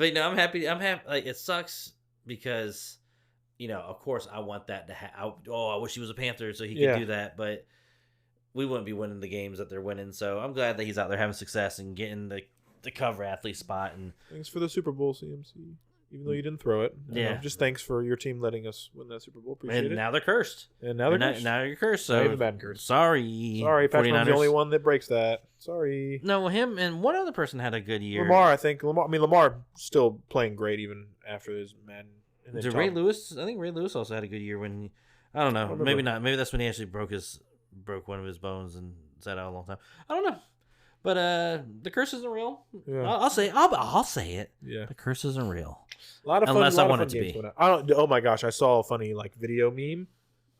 I'm happy. Like it sucks because, of course I want that to happen. I wish he was a Panther so he could do that, but we wouldn't be winning the games that they're winning. So I'm glad that he's out there having success and getting the cover athlete spot. And thanks for the Super Bowl, CMC. Even though you didn't throw it. Just thanks for your team letting us win that Super Bowl. Appreciate it. And now they're cursed. Now you're cursed. So even bad cursed. Sorry, Patrick Mahomes the only one that breaks that. Sorry. No, him and one other person had a good year. Lamar, I think. Lamar still playing great even after his man. Did Ray Lewis? I think Ray Lewis also had a good year when I don't know. Maybe not. Maybe that's when he actually broke one of his bones and sat out a long time. I don't know. But the curse isn't real. Yeah. I'll say it. Yeah. The curse isn't real. A lot of fun. Unless I want it to be. I don't. Oh my gosh! I saw a funny video meme,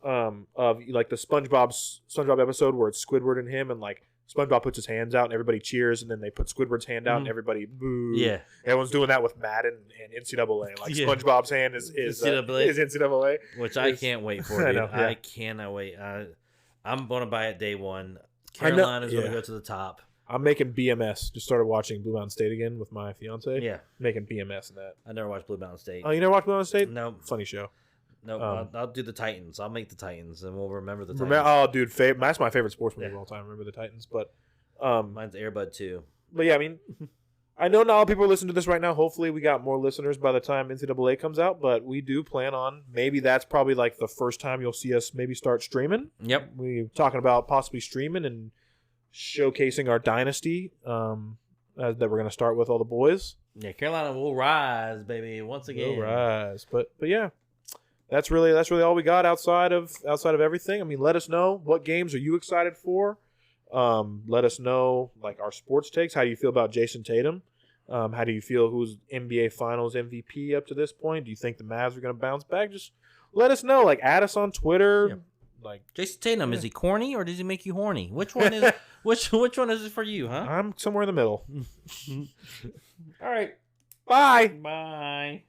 of like the SpongeBob episode where it's Squidward and him, and like SpongeBob puts his hands out and everybody cheers, and then they put Squidward's hand out and everybody boo. Yeah. Everyone's doing that with Madden and NCAA. Like SpongeBob's hand is NCAA, which I can't wait for. Dude. I cannot wait. I'm gonna buy it day one. Carolina's gonna go to the top. I'm making BMS. Just started watching Blue Mountain State again with my fiance. Yeah. Making BMS in that. I never watched Blue Mountain State. Oh, you never watched Blue Mountain State? No. Funny show. No, I'll do the Titans. I'll make the Titans, and we'll remember the Titans. Oh, dude, that's my favorite sports movie of all time. Remember the Titans, but mine's Air Bud 2. But yeah, I mean, I know not all people are listening to this right now. Hopefully, we got more listeners by the time NCAA comes out. But we do plan on maybe that's probably like the first time you'll see us maybe start streaming. Yep, we're talking about possibly streaming and showcasing our dynasty that we're going to start with all the boys. Yeah, Carolina will rise, baby, once again. Will rise. But yeah, that's really all we got outside of everything. I mean, let us know what games are you excited for. Let us know like our sports takes. How do you feel about Jason Tatum? How do you feel who's NBA Finals MVP up to this point? Do you think the Mavs are going to bounce back? Just let us know. Like add us on Twitter. like Jason Tatum, is he corny or does he make you horny? Which one is which one is it for you, huh? I'm somewhere in the middle. All right. Bye. Bye.